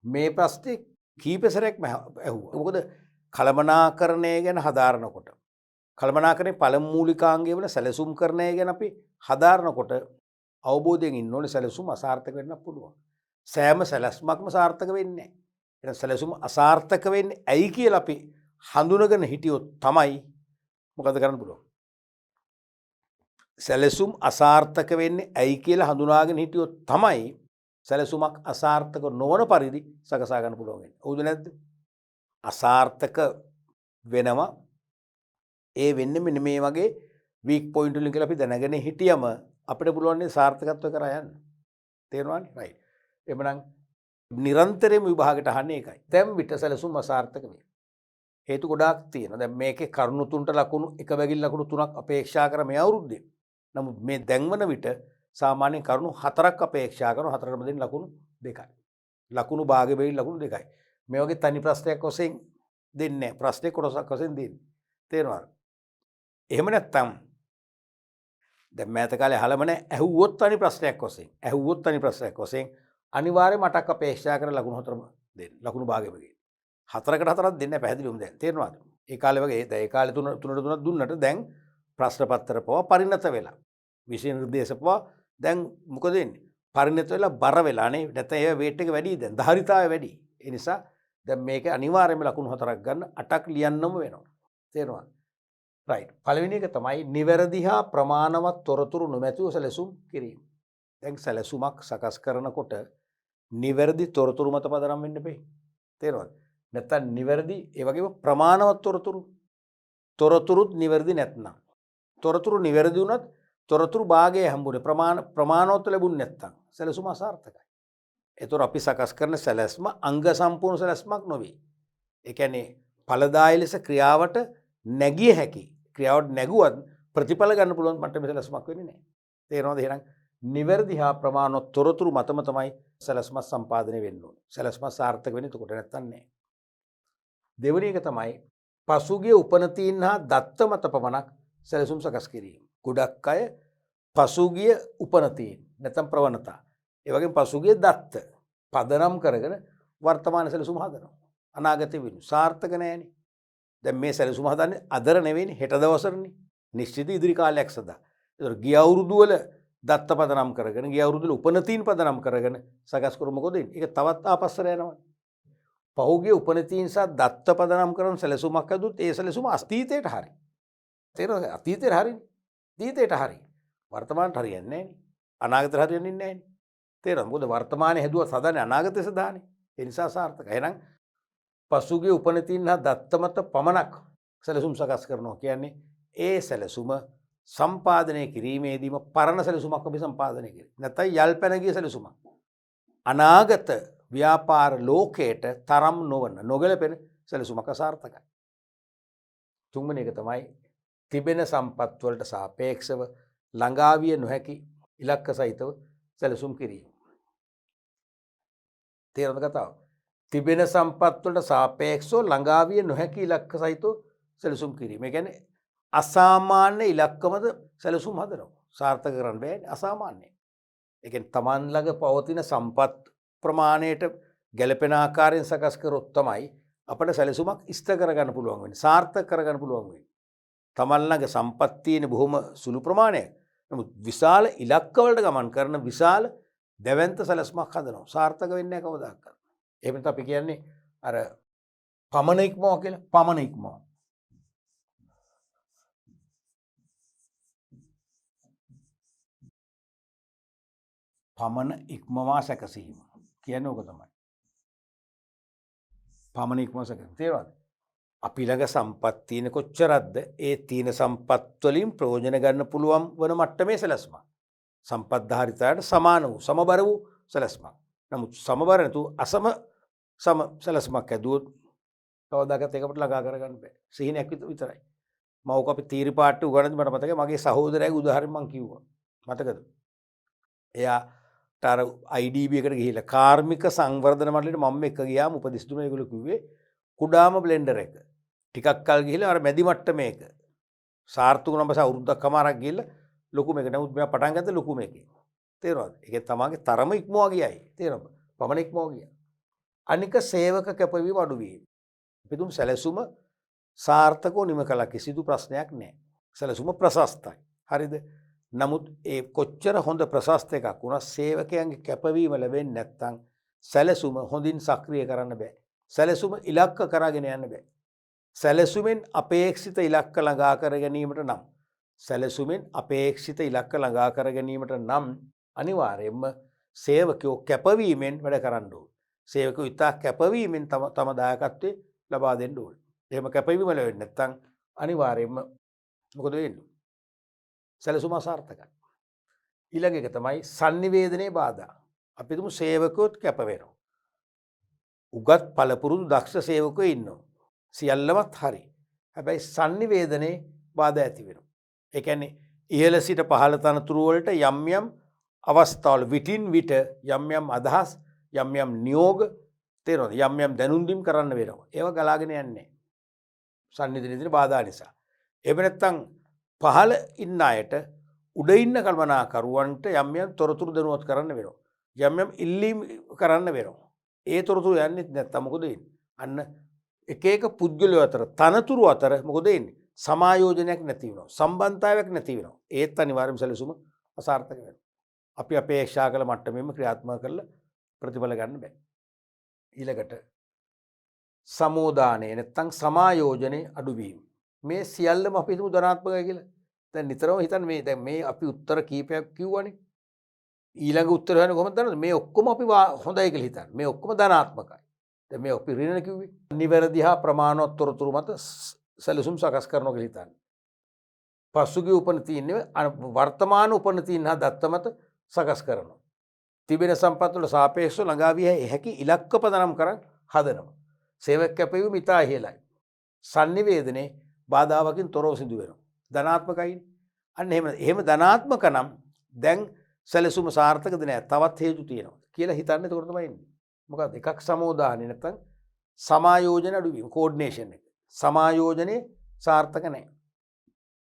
මේ ප්‍රශ්නේ කීප සැරයක්ම ඇහුවා. මොකද කළමනාකරණය ගැන හදාරනකොට කළමනාකරණයේ පළමු මූලිකාංගය වන සැලසුම් කරණය ගැන අපි හදාරනකොට අවබෝධයෙන් ඉන්න ඕනේ සැලසුම් අසාර්ථක වෙන්න පුළුවන්. සෑම සැලැස්මක්ම සාර්ථක වෙන්නේ නැහැ. එහෙනම් සැලසුම් අසාර්ථක වෙන්නේ ඇයි කියලා අපි හඳුනගෙන හිටියොත් තමයි මොකද කරන්න පුළුවන්. සැලසුම් අසාර්ථක වෙන්නේ ඇයි කියලා හඳුනාගෙන හිටියොත් තමයි සැලසුමක් අසාර්ථක නොවන පරිදි සකසා ගන්න පුළුවන් වෙන්නේ. හවුද නැද්ද? අසාර්ථක වෙනවා. ඒ වෙන්නේ මෙන්න මේ වගේ වීක් පොයින්ට් වලින් කියලා අපි දැනගෙන හිටියම අපිට පුළුවන් සාර්ථකත්වය කරා යන්න. තේරුණානේ? රයිට්. එමනම් නිරන්තරයෙන්ම විභාගයට අහන්නේ ඒකයි. දැන් විට සැලසුම් අසාර්ථක වේ. හේතු ගොඩාක් තියෙනවා. දැන් මේකේ කරුණු තුනට ලකුණු එක බැගින් ලකුණු 3ක් අපේක්ෂා කර මේ අවුරුද්දේ. නමුත් මේ දැන්වන විට සාමාන්‍යයෙන් කරුණු 4ක් අපේක්ෂා කරන 4ටම දෙන ලකුණු 2යි. ලකුණු භාගය බැගින් ලකුණු 2යි. මේ වගේ තනි ප්‍රශ්නයක් වශයෙන් දෙන්නේ නැහැ. ප්‍රශ්නේ කොටසක් වශයෙන් දෙන්නේ. තේරෙනවද? එහෙම නැත්තම් දැන් මෑත කාලේ අහලම නැහැ. ඇහුවොත් තනි ප්‍රශ්නයක් වශයෙන් අනිවාර්යයෙන්ම 8ක් අපේක්ෂා කර ලකුණු 4ම දෙන්න. ලකුණු භාගය බැගින්. 4කට 4ක් දෙන්න පැහැදිලිවම දැන්. තේරෙනවද? ඒ කාලේ වගේ දැන් ඒ කාලේ 3ට 3 දුන්නට දැන් ප්‍රශ්න පත්‍ර පවා පරිණත වෙලා. විෂය නිර්දේශ පවා දැන් මොකද වෙන්නේ? පරිණත වෙලා බර වෙලා නේ. නැත්නම් ඒ වේට් එක වැඩි දැන්. ධාරිතාවය වැඩි. ඒ නිසා දැන් මේක අනිවාර්යයෙන්ම ලකුණු 4ක් ගන්න 8ක් ලියන්නම වෙනවා. තේරෙනවද? රයිට්. පළවෙනි එක තමයි නිවැරදි හා ප්‍රමාණවත් තොරතුරු නොමැතිව සැලසුම් කිරීම. දැන් සැලසුමක් සකස් කරනකොට නිවැරදි තොරතුරු මත පදනම් වෙන්න බෑ. තේරෙනවද? නැත්තම් නිවැරදි ඒ වගේම ප්‍රමාණවත් තොරතුරුත් නිවැරදි නැත්නම් තොරතුරු නිවැරදි වුණත් තොරතුරු භාගය හම්බුනේ ප්‍රමාණවත් ලැබුණ නැත්නම් සැලසුම අසාර්ථකයි. ඒතර අපි සකස් කරන සැලැස්ම අංග සම්පූර්ණ සැලැස්මක් නොවේ. ඒ කියන්නේ ඵලදායී ලෙස ක්‍රියාවට නැගිය හැකි. ක්‍රියාවට නැගුවත් ප්‍රතිඵල ගන්න පුළුවන් මට්ටමේ සැලැස්මක් වෙන්නේ නැහැ. තේරෙනවද? එහෙනම් නිවැරදි හා ප්‍රමාණවත් තොරතුරු මතම තමයි සැලැස්ම සම්පාදනය වෙන්න ඕනේ. සැලැස්ම සාර්ථක වෙන්නේ එතකොට නැත්තම් නෑ. දෙවෙනි එක තමයි පසුගිය උපනතීන් හා දත්ත මත පමණක් සැලසුම් සකස් කිරීම. ගොඩක් අය පසුගිය උපනතීන් නැත්තම් ප්‍රවණතා ඒ වගේම පසුගිය දත්ත පදනම් කරගෙන වර්තමාන සැලසුම් හදනවා. අනාගතේ වෙනු සාර්ථක නෑනේ. දැන් මේ සැලසුම හදන්නේ අදර නෙවෙයිනේ හෙට දවසරනේ. නිශ්චිත ඉදිරි කාලයක් සදා. ඒතර ගිය අවුරුදු වල දත්ත පදනම් කරගෙන ගිය අවුරුදු වල උපනතීන් පදනම් කරගෙන සකස් කරු මොකද වෙන්නේ? ඒක තවත් ආපස්සට යනවා. පහුගිය උපනතීන් සහ දත්ත පදනම් කරන සැලසුමක් හදුත් ඒ සැලසුම අතීතයට හරි. තේරෙනවද? අතීතයට හරිනේ. අතීතයට හරි. වර්තමානට හරියන්නේ නැහැනේ. අනාගතයට හරියන්නේ නැහැනේ. තේරෙනවද? මොකද වර්තමානයේ හැදුවත් හදන්නේ අනාගතේ සදානේ. ඒ නිසා සාර්ථකයි. එහෙනම් පසුගිය උපනතීන් හා දත්ත මත පමණක් සැලසුම් සකස් කරනවා කියන්නේ ඒ සැලසුම සම්පාදනය කිරීමේදීම පරණ සැලසුමක් අපි සම්පාදනය කිරීම. නැත්නම් යල් පැන ගිය සැලසුමක්. අනාගත ව්‍යාපාර ලෝකයට තරම් නොගැලපෙන සැලසුමක් අසාර්ථකයි. තුන්වෙනි එක තමයි තිබෙන සම්පත් වලට සාපේක්ෂව ළඟා විය නොහැකි ඉලක්ක සහිතව සැලසුම් කිරීම. තේරෙනවද කතාව? තිබෙන සම්පත් වලට සාපේක්ෂව ළඟා විය නොහැකි ඉලක්ක සහිතව සැලසුම් කිරීම. ඒ කියන්නේ අසාමාන්‍ය ඉලක්කමද සැලසුම් හදනවා. සාර්ථක කරන්න බෑනේ අසාමාන්‍යයි. ඒ කියන්නේ Taman ළඟ පවතින සම්පත් ප්‍රමාණයට ගැළපෙන ආකාරයෙන් සකස් කරොත් තමයි අපිට සැලසුමක් ඉෂ්ට කරගන්න පුළුවන් වෙන්නේ. සාර්ථක කරගන්න පුළුවන් වෙන්නේ. Taman ළඟ සම්පත් තියෙන බොහොම සුළු ප්‍රමාණයක්. නමුත් විශාල ඉලක්ක වලට ගමන් කරන විශාල දැවැන්ත සැලසුමක් හදනවා. සාර්ථක වෙන්නේ නැහැ කවදාකවත්. එහෙම නැත්නම් අපි කියන්නේ අර පමණ ඉක්මවා කියලා. පමණ ඉක්මවා. පමණ ඉක්මවා සැකසීම කියන්නේ ඕක තමයි. පමණ ඉක්මවා සැකසීම. තේරෙනවද? අපි ළඟ සම්පත් තියෙන කොච්චරක්ද ඒ තියෙන සම්පත් වලින් ප්‍රයෝජන ගන්න පුළුවන් වන මට්ටමේ සැලැස්මක්. සම්පත් ධාරිතයට සමාන වූ සමබර වූ සැලැස්මක්. නමුත් සමබර නැතු අසම සැලැස්මක් ඇදුවොත් කවදාකවත් ඒකට ළඟා කරගන්න බෑ. සිහිනයක් විතරයි. මම ඔක අපි තීරි පාට්ටු උගන්වද්දි මට මතකයි මගේ සහෝදරයාගේ උදාහරණ මම කිව්වා. මතකද? එයාට අර IDB එකට ගිහිල්ලා කාර්මික සංවර්ධන මණ්ඩලෙට මම එක්ක ගියාම උපදෙස් දුන්නා. ඒගොල්ලෝ කිව්වේ කුඩාම බ්ලෙන්ඩර් එක. ටිකක් කල් ගිහිල්ලා අර මැදි මට්ටමේක. සාර්ථක වුණා බස අවුරුද්දක් කමාරක් ගිහිල්ලා ලොකු මේක. නමුත් මෙයා පටන් ගත්තේ ලොකු මේකේ. තේරෙනවද? ඒකේ තමයිගේ තරම ඉක්මවා ගියයි. තේරෙනවද? පමණ ඉක්මවා ගියා. අනික සේවක කැපවීම අඩු වීම. අපි තුමු සැලසුම සාර්ථකව නිම කළා කිසිදු ප්‍රශ්නයක් නැහැ. සැලසුම ප්‍රශස්තයි. හරිද? නමුත් ඒ කොච්චර හොඳ ප්‍රශස්ත එකක් වුණා සේවකයන්ගේ කැපවීම ලැබෙන්නේ නැත්නම් සැලසුම හොඳින් සක්‍රිය කරන්න බෑ. සැලසුම ඉලක්ක කරගෙන යන්න බෑ. සැලසුමෙන් අපේක්ෂිත ඉලක්ක ළඟා කර ගැනීමට නම් සැලසුමෙන් අපේක්ෂිත ඉලක්ක ළඟා කර ගැනීමට නම් අනිවාර්යයෙන්ම සේවකයෝ කැපවීමෙන් වැඩ කරන්න ඕනේ. සේවකයෝ ඉතා කැපවීමෙන් තම දායකත්වය ලබා දෙන්න ඕනේ. එහෙම කැපවීම ලැබෙන්නේ නැත්නම් අනිවාර්යයෙන්ම මොකද වෙන්නේ? සැලසුම අසාර්ථකයි. ඊළඟ එක තමයි sannivedanaye බාධා. අපි තුමු සේවකයොත් කැප වෙනවා. උගත් පළපුරුදු දක්ෂ සේවකයෝ ඉන්නවා. සියල්ලමත් හරි. හැබැයි sannivedanaye බාධා ඇති වෙනවා. ඒ කියන්නේ ඉහළ සිට පහළ තනතුරු වලට යම් යම් අවස්ථාවල විටින් විට යම් යම් අදහස් යම් යම් නියෝග තේරෙනවද? යම් යම් දැනුම් දීම් කරන්න වෙනවා. ඒවා ගලාගෙන යන්නේ sannivedanaye බාධා නිසා. එහෙම නැත්නම් පහළ ඉන්න අයට උඩ ඉන්න කල්පනාකරුවන්ට යම් යම් තොරතුරු දැනුවත් කරන්න වෙනවා. යම් යම් ඉල්ලීම් කරන්න වෙනවා. ඒ තොරතුරු යන්නේ නැත්නම් මොකද වෙන්නේ? අන්න එක එක පුද්ගලයෝ අතර තනතුරු අතර මොකද වෙන්නේ? සමායෝජනයක් නැති වෙනවා. සම්බන්ධතාවයක් නැති වෙනවා. ඒත් අනිවාර්යයෙන්ම සැලසුම අසාර්ථක වෙනවා. අපි අපේක්ෂා කළ මට්ටමෙම ක්‍රියාත්මක කරලා ප්‍රතිඵල ගන්න බෑ. ඊළඟට සමෝදානය නැත්නම් සමායෝජනේ අඩුවීම. මේ සියල්ලම අපි හිතමු ධනාත්මකයි කියලා. දැන් නිතරම හිතන්න මේ දැන් මේ අපි උත්තර කීපයක් කිව්වනේ. ඊළඟ උත්තර හොයන්නේ කොහොමද දන්නවද? මේ ඔක්කොම අපි හොඳයි කියලා හිතන්නේ. මේ ඔක්කොම ධනාත්මකයි. දැන් මේ අපි ඍණ කිව්වේ. නිවැරදි හා ප්‍රමාණවත් තොරතුරු මත සැලසුම් සකස් කරනවා කියලා හිතන්නේ. පසුගිය උපනතීන්නේ වර්තමාන උපනතීන් හා දත්ත මත සකස් කරනවා. තිබෙන සම්පත් වල සාපේක්ෂව ළඟා විය හැකි ඉලක්ක පදනම් කරන් හදනවා. සේවක කැපවීම ඉතා ඉහළයි. sannivedanaye බාධාවකින් තොරව සිදු වෙනවා. ධනාත්මකයි. අන්න එහෙම ධනාත්මක නම් දැන් සැලසුම සාර්ථකද නැහැ. තවත් හේතු තියෙනවා කියලා හිතන්න. එතකොට තමයි එන්නේ. මොකද එකක් සමෝදානෙ නැත්නම් සමායෝජන අඩුවීම කෝඩිනේෂන් එක. සමායෝජනේ සාර්ථක නැහැ.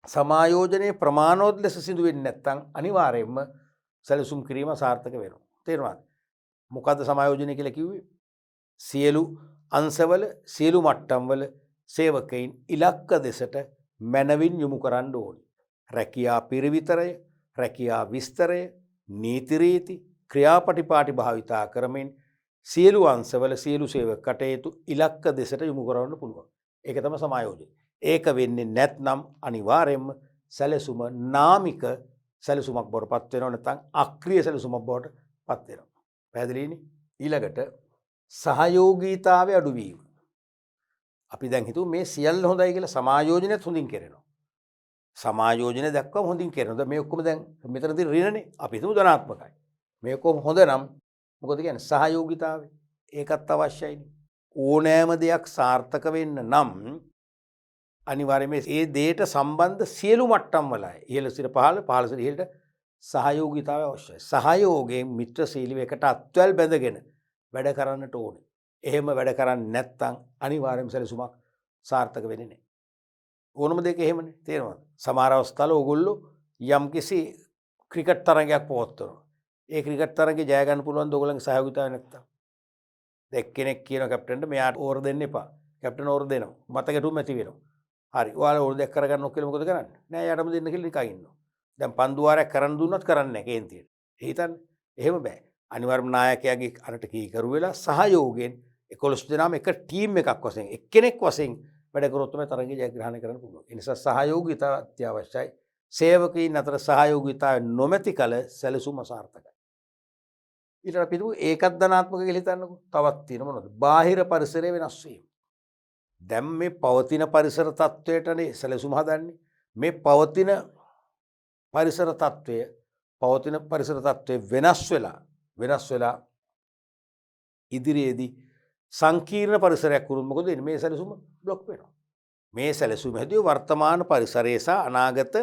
සමායෝජනයේ ප්‍රමාණවත් ලෙස සිදු වෙන්නේ නැත්නම් අනිවාර්යයෙන්ම සැලසුම් කිරීම සාර්ථක වෙනවා. තේරුණාද? මොකද්ද සමායෝජනය කියලා කිව්වේ? සියලු අංශවල සියලු මට්ටම්වල සේවකයින් ඉලක්ක දෙසට මනවින් යොමු කරන්න ඕනේ. රැකියා පිරිවිතරය, රැකියා විස්තරය, නීති රීති, ක්‍රියාපටිපාටි භාවිතා කරමින් සියලු අංශවල සියලු සේවක කටයුතු ඉලක්ක දෙසට යොමු කරන්න පුළුවන්. ඒක තමයි සමායෝජනය. ඒක වෙන්නේ නැත්නම් අනිවාර්යයෙන්ම සැලසුම නාමික සැලසුමක් බවට පත් වෙනවා නැත්නම් අක්‍රීය සැලසුමක් බවට පත් වෙනවා. පැහැදිලිනේ? ඊළඟට සහයෝගීතාවය අඩුවීම. අපි දැන් හිතුව මේ සියල්ල හොඳයි කියලා සමායෝජනයත් හොඳින් කරනවා. සමායෝජනය දක්වම හොඳින් කරනවා. මේ ඔක්කොම දැන් මෙතන තියෙන ඍණනේ අපි හිතමු ධනාත්මකයි. මේ ඔක්කොම හොඳ නම් මොකද කියන්නේ සහයෝගිතාවය. ඒකත් අවශ්‍යයිනේ. ඕනෑම දෙයක් සාර්ථක වෙන්න නම් අනිවාර්යයෙන්ම ඒ දෙයට සම්බන්ධ සියලු මට්ටම් වල ඉහළ සිට පහළ පහළ සිට ඉහළට සහයෝගිතාවය අවශ්‍යයි. සහයෝගයෙන් මිත්‍රශීලීව එකට අත්වැල් බැඳගෙන වැඩ කරන්නට ඕනේ. එහෙම වැඩ කරන්නේ නැත්නම් අනිවාර්යයෙන්ම සැලසුමක් සාර්ථක වෙන්නේ නැහැ. ඕනම දෙයක එහෙමනේ තේරෙනවද? සමහර අවස්ථාවල ඕගොල්ලෝ යම්කිසි ක්‍රිකට් තරගයක් පවත්වනවා. ඒ ක්‍රිකට් තරගයේ ජය ගන්න පුළුවන් ද ඕගොල්ලන්ගේ සහයෝගිතාවය නැත්තම්? එක්කෙනෙක් කියන කැප්ටන්ට මෙයාට ඕවර් දෙන්න එපා. කැප්ටන් ඕවර් දෙනවා. මත ගැටුම් ඇති වෙනවා. හරි. ඔයාලා ඕවර් දෙකක් කරගන්න ඕක කියලා මොකද කරන්නේ? නෑ යටම දෙන්න කියලා නිකන් ඉන්නවා. දැන් පන්දු වාරයක් කරන් දුන්නත් කරන්නේ නැහැ කේන්තියට. හිතන්නේ. එහෙම බෑ. අනිවාර්යයෙන්ම නායකයාගේ අරට කීකරු වෙලා සහයෝගයෙන් 11 දෙනාම එක ටීම් එකක් වශයෙන් එක්කෙනෙක් වශයෙන් වැඩ කරොත් තමයි තරගය ජයග්‍රහණය කරන්න පුළුවන්. ඒ නිසා සහයෝගීතාව අත්‍යවශ්‍යයි. සේවකයින් අතර සහයෝගීතාවය නොමැති කල සැලසුම අසාර්ථකයි. ඊට අපි හිතමු ඒකත් ධනාත්මක කියලා හිතන්නකෝ. තවත් තියෙන මොනවද? බාහිර පරිසරය වෙනස් වීම. දැන් මේ පවතින පරිසර තත්වයටනේ සැලසුම හදන්නේ. මේ පවතින පරිසර තත්වය වෙනස් වෙලා ඉදිරියේදී සංකීර්ණ පරිසරයක් වුණොත් මොකද වෙන්නේ? මේ සැලසුම බ්ලොක් වෙනවා. මේ සැලසුම හැදුවේ වර්තමාන පරිසරය සහ අනාගත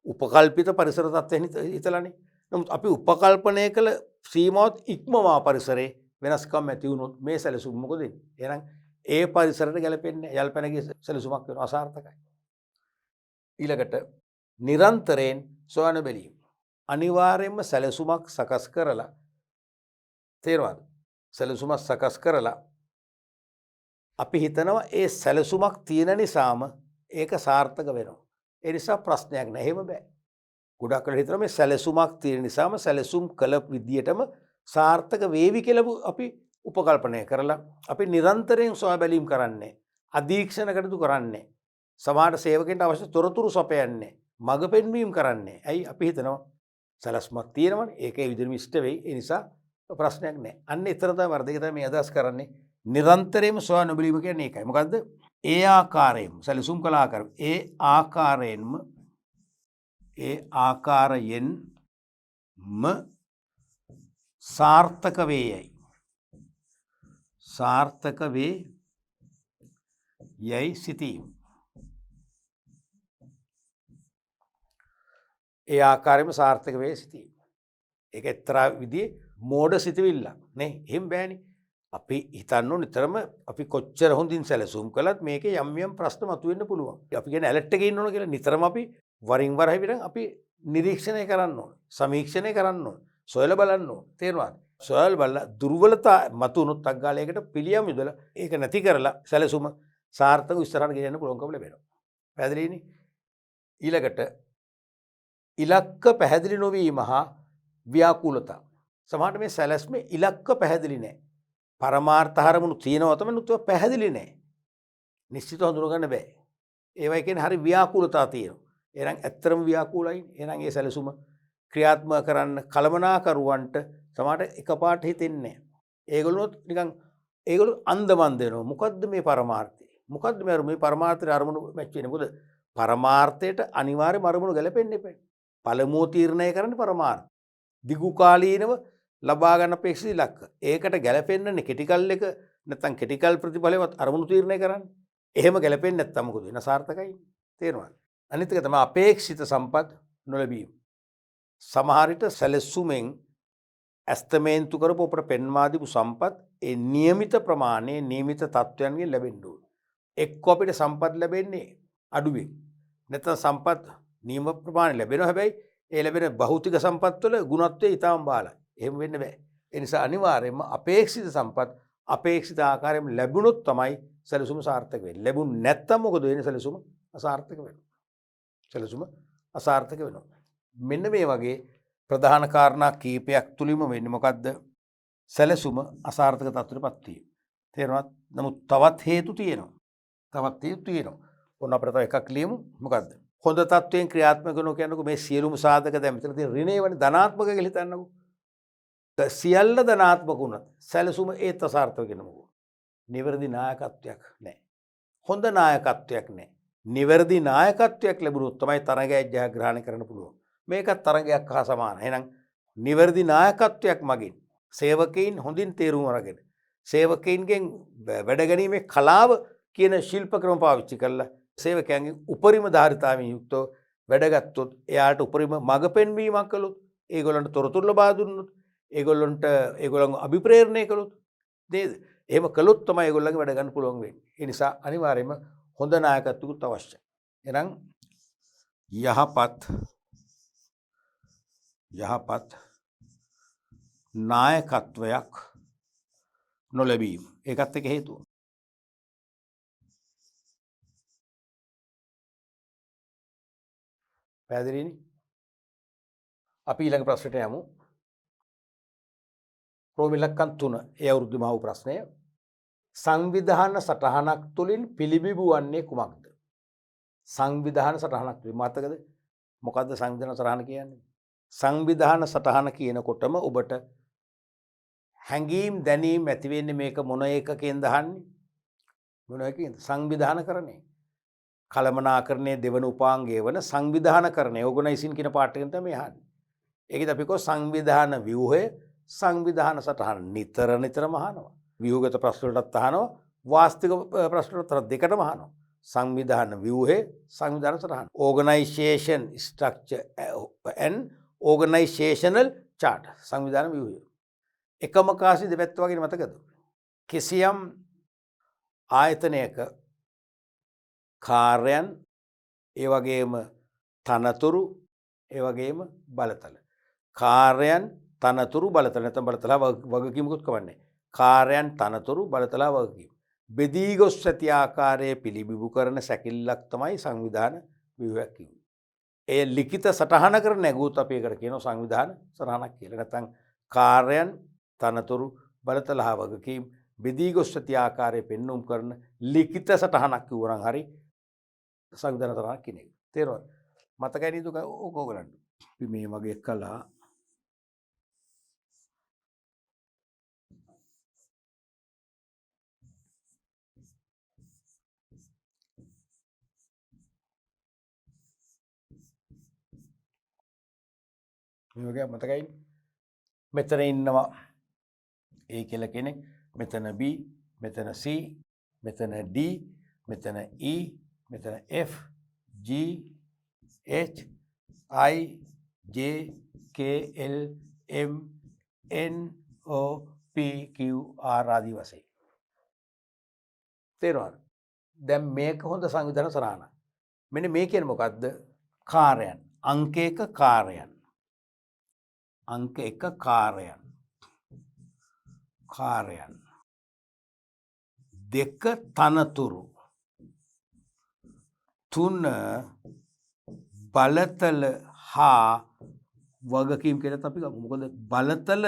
උපකල්පිත පරිසර තත්ත්වයන් හිතලානේ. නමුත් අපි උපකල්පනය කළ සීමාවත් ඉක්මවා පරිසරේ වෙනස්කම් ඇති වුණොත් මේ සැලසුම මොකද වෙන්නේ? එහෙනම් ඒ පරිසරයට ගැලපෙන්නේ යල්පැනගේ සැලසුමක් වෙනවා අසාර්ථකයි. ඊළඟට නිරන්තරයෙන් සොයන බැලීම. අනිවාර්යයෙන්ම සැලසුමක් සකස් කරලා තේරෙනවද? සැලසුමක් සකස් කරලා අපි හිතනවා ඒ සැලසුමක් තියෙන නිසාම ඒක සාර්ථක වෙනවා. ඒ නිසා ප්‍රශ්නයක් නැහැ. එහෙම බෑ. ගොඩක් වෙලා හිතනවා මේ සැලසුමක් තියෙන නිසාම සැලසුම් කළ විදියටම සාර්ථක වේවි කියලා අපි උපකල්පනය කරලා අපි නිරන්තරයෙන් සොයා බැලීම් කරන්නේ. අධීක්ෂණ කටයුතු කරන්නේ. සමහර සේවකයන්ට අවශ්‍ය තොරතුරු සපයන්නේ. මඟ පෙන්වීම කරන්නේ. ඇයි අපි හිතනවා සැලසුමක් තියෙනවනේ. ඒකේ විදිහටම ඉෂ්ට වෙයි. ඒ නිසා ප්‍රශ්නයක් නැහැ. අන්න ඒතර තමයි වර්ධක තමයි මේ අදහස් කරන්නේ. නිරන්තරයෙන්ම සොයා නොබැලීම කියන්නේ ඒකයි. මොකද්ද? ඒ ආකාරයෙන්ම සැලසුම් කළ ආකාරය. ඒ ආකාරයෙන්ම සාර්ථක වේයයි. සාර්ථක වේ යයි සිතීම. ඒ ආකාරයෙන්ම සාර්ථක වේ සිතීම. ඒක එක්තරා විදිහේ මෝඩ සිතවිල්ලක් නේ. එහෙම බෑනේ. අපි හිතන්න නිතරම අපි කොච්චර හොඳින් සැලසුම් කළත් මේකේ යම් යම් ප්‍රශ්න මතුවෙන්න පුළුවන්. අපි කියන්නේ ඇලර්ට් එකේ ඉන්න ඕන කියලා නිතරම අපි වරින් වර හැවිලා අපි නිරීක්ෂණය කරන්න ඕන. සමීක්ෂණය කරන්න ඕන. සොයලා බලන්න ඕන. තේරුණාද? සොයලා බලලා දුර්වලතා මතුවුනොත් අග්ගාලයකට පිළියම් යොදලා ඒක නැති කරලා සැලසුම සාර්ථකව ඉස්සරහට ගෙනියන්න පුළුවන්කම ලැබෙනවා. පැහැදිලිනේ? ඊළඟට ඉලක්ක පැහැදිලි නොවීම හා ව්‍යාකූලතා. සමහරට මේ සැලැස්මේ ඉලක්ක පැහැදිලි නැහැ. පරමාර්ථ හරමුණු තියෙනවා තමයි නුත් පැහැදිලි නැහැ. නිශ්චිතව හඳුනගන්න බෑ. ඒවයි කියන්නේ හරි ව්‍යාකූලතා තියෙනවා. එහෙනම් ඇත්තරම ව්‍යාකූලයි. එහෙනම් ඒ සැලසුම ක්‍රියාත්මක කරන්න කලමනාකරුවන්ට සමහරට එකපාරට හිතෙන්නේ නැහැ. ඒගොල්ලෝ අන්දමන්ද වෙනවා. මොකද්ද මේ පරමාර්ථය? මොකද්ද මේ පරමාර්ථයේ අරමුණු මැච් වෙන්නේ? මොකද පරමාර්ථයට අනිවාර්යයෙන්ම අරමුණු ගැලපෙන්න එපා. පළමුව තීරණය කරන්න පරමාර්ථ. දිගු කාලීනව ලබා ගන්න අපේක්ෂිත ඉලක්ක. ඒකට ගැලපෙන්නනේ ක්‍රිටිකල් එක නැත්නම් ක්‍රිටිකල් ප්‍රතිඵලවත් අරමුණු තීරණය කරන්නේ. එහෙම ගැලපෙන්නේ නැත්නම් මොකද වෙන සාර්ථකයි. තේරුණාද? අනිත් එක තමයි අපේක්ෂිත සම්පත් නොලැබීම. සමහර විට සැලසුමෙන් ඇස්තමේන්තු කරපු අපට පෙන්වා දීපු සම්පත් ඒ નિયમિત ප්‍රමාණයේ નિયમિત තත්වයන්ගෙන් ලැබෙන්න ඕන. එක්ක අපිට සම්පත් ලැබෙන්නේ අඩුවෙන්. නැත්නම් සම්පත් නියම ප්‍රමාණය ලැබෙනවා. හැබැයි ඒ ලැබෙන භෞතික සම්පත් වල ගුණත්වය ඊටම බාලයි. එහෙම වෙන්න බෑ. ඒ නිසා අනිවාර්යයෙන්ම අපේක්ෂිත සම්පත් අපේක්ෂිත ආකාරයෙන් ලැබුණොත් තමයි සැලසුම සාර්ථක වෙන්නේ. ලැබුණ නැත්නම් මොකද වෙන්නේ? සැලසුම අසාර්ථක වෙනවා. සැලසුම අසාර්ථක වෙනවා. මෙන්න මේ වගේ ප්‍රධාන කාරණා කීපයක් තුලින්ම වෙන්නේ මොකද්ද? සැලසුම අසාර්ථක තත්ත්වයටපත් වීම. තේරුණාද? නමුත් තවත් හේතු තියෙනවා. ඔන්න අපිට තව එකක් ලියමු. මොකද්ද? හොඳ තත්ත්වයෙන් ක්‍රියාත්මක කරනවා කියනකො මේ සියලුම සාධක දැන් මෙතන තියෙන ඍණේවනේ ධනාත්මක කියලා හිතන්නකෝ. සියල්ල ධනාත්මක වුණත් සැලසුම ඒත් අසාර්ථක වෙන මොකෝ. නිවැරදි නායකත්වයක් නැහැ. හොඳ නායකත්වයක් නැහැ. නිවැරදි නායකත්වයක් ලැබුණොත් තමයි තරගයක් ජයග්‍රහණය කරන්න පුළුවන්. මේකත් තරගයක් හා සමානයි. එහෙනම් නිවැරදි නායකත්වයක් මගින් සේවකයින් හොඳින් තේරුම් අරගෙන සේවකයින්ගෙන් වැඩ ගැනීමේ කලාව කියන ශිල්ප ක්‍රම පාවිච්චි කරලා සේවකයන්ගේ උපරිම ධාරිතාවෙන් යුක්තව වැඩගත්තොත් එයාට උපරිම මඟ පෙන්වීමක් කළොත් ඒගොල්ලන්ට තොරතුරු ලබා දුන්නොත් ඒගොල්ලන්ව අභිප්‍රේරණය කළොත් නේද? එහෙම කළොත් තමයි ඒගොල්ලන්ගේ වැඩ ගන්න පුළුවන් වෙන්නේ. ඒ නිසා අනිවාර්යයෙන්ම හොඳ නායකත්වයකුත් අවශ්‍යයි. එහෙනම් යහපත් නායකත්වයක් නොලැබීම. ඒකත් එක හේතුව. පැහැදිලිනේ? අපි ඊළඟ ප්‍රශ්නට යමු. රෝමිලක්කන් 3 ඒ අවුරුද්දේ මහව ප්‍රශ්නය. සංවිධාන සටහනක් තුළින් පිළිබිඹු වන්නේ කුමක්ද? සංවිධාන සටහනක් තුළින් මතකද? මොකද්ද සංවිධාන සටහන කියන්නේ? සංවිධාන සටහන කියනකොටම ඔබට හැඟීම් දැනීම් ඇති වෙන්නේ මේක මොන එකකින්ද අහන්නේ? මොන එකකින්ද? සංවිධානකරණය. කළමනාකරණයේ දෙවන උපාංගය වන සංවිධානකරණය ඕගනයිසින් කියන පාඩ එකෙන් තමයි අහන්නේ. ඒකද අපි කෝ සංවිධාන ව්‍යුහය සංවිධාන සටහන නිතරම අහනවා. ව්‍යුහගත ප්‍රශ්න වලටත් අහනවා, වාස්තික ප්‍රශ්න වලට දෙකටම අහනවා. සංවිධාන ව්‍යුහය සංවිධාන සටහන. Organisation structure and organizational chart සංවිධාන ව්‍යුහය. එකම කාසි දෙපැත්ත වගේ මතකද? කිසියම් ආයතනයක කාර්යයන් ඒ වගේම තනතුරු ඒ වගේම බලතල. කාර්යයන් තනතුරු බලතල නැත්නම් බලතල වගකීමකුත් කවන්නේ. කාර්යයන් තනතුරු බලතල වගකීම. බෙදී ගොස් ඇති ආකාරයේ පිළිබිඹු කරන සැකිල්ලක් තමයි සංවිධාන ව්‍යුහයක් කියන්නේ. ඒ ලිඛිත සටහනකට නැගුවොත් අපි ඒකට කියනවා සංවිධාන සටහනක් කියලා. නැත්නම් කාර්යයන් තනතුරු බලතල වගකීම් බෙදී ගොස් ඇති ආකාරයේ පෙන්වුම් කරන ලිඛිත සටහනක් කිව්වනම් හරි සංවිධාන සටහනක් කියන එක. තේරුණාද? මතකයි නේද ඕගොල්ලන්ට? අපි මේ වගේ කළා. මේ වගේ මතකයි. මෙතන ඉන්නවා A කියලා කෙනෙක්, මෙතන B, මෙතන C, මෙතන D, මෙතන E, මෙතන F, G, H, I, J, K, L, M, N, O, P, Q, R ආදී වශයෙන්. තේරුණාද? දැන් මේක හොඳ සංවිධාන සටහනක්. මෙන්න මේ කියන්නේ මොකද්ද? කාර්යයන්. අංක 1 කාර්යයන්. අංක 1 කාර්යයන්. කාර්යයන්. 2 තනතුරු. 3 බලතල හා වගකීම් කියලා අපි ගමු. මොකද බලතල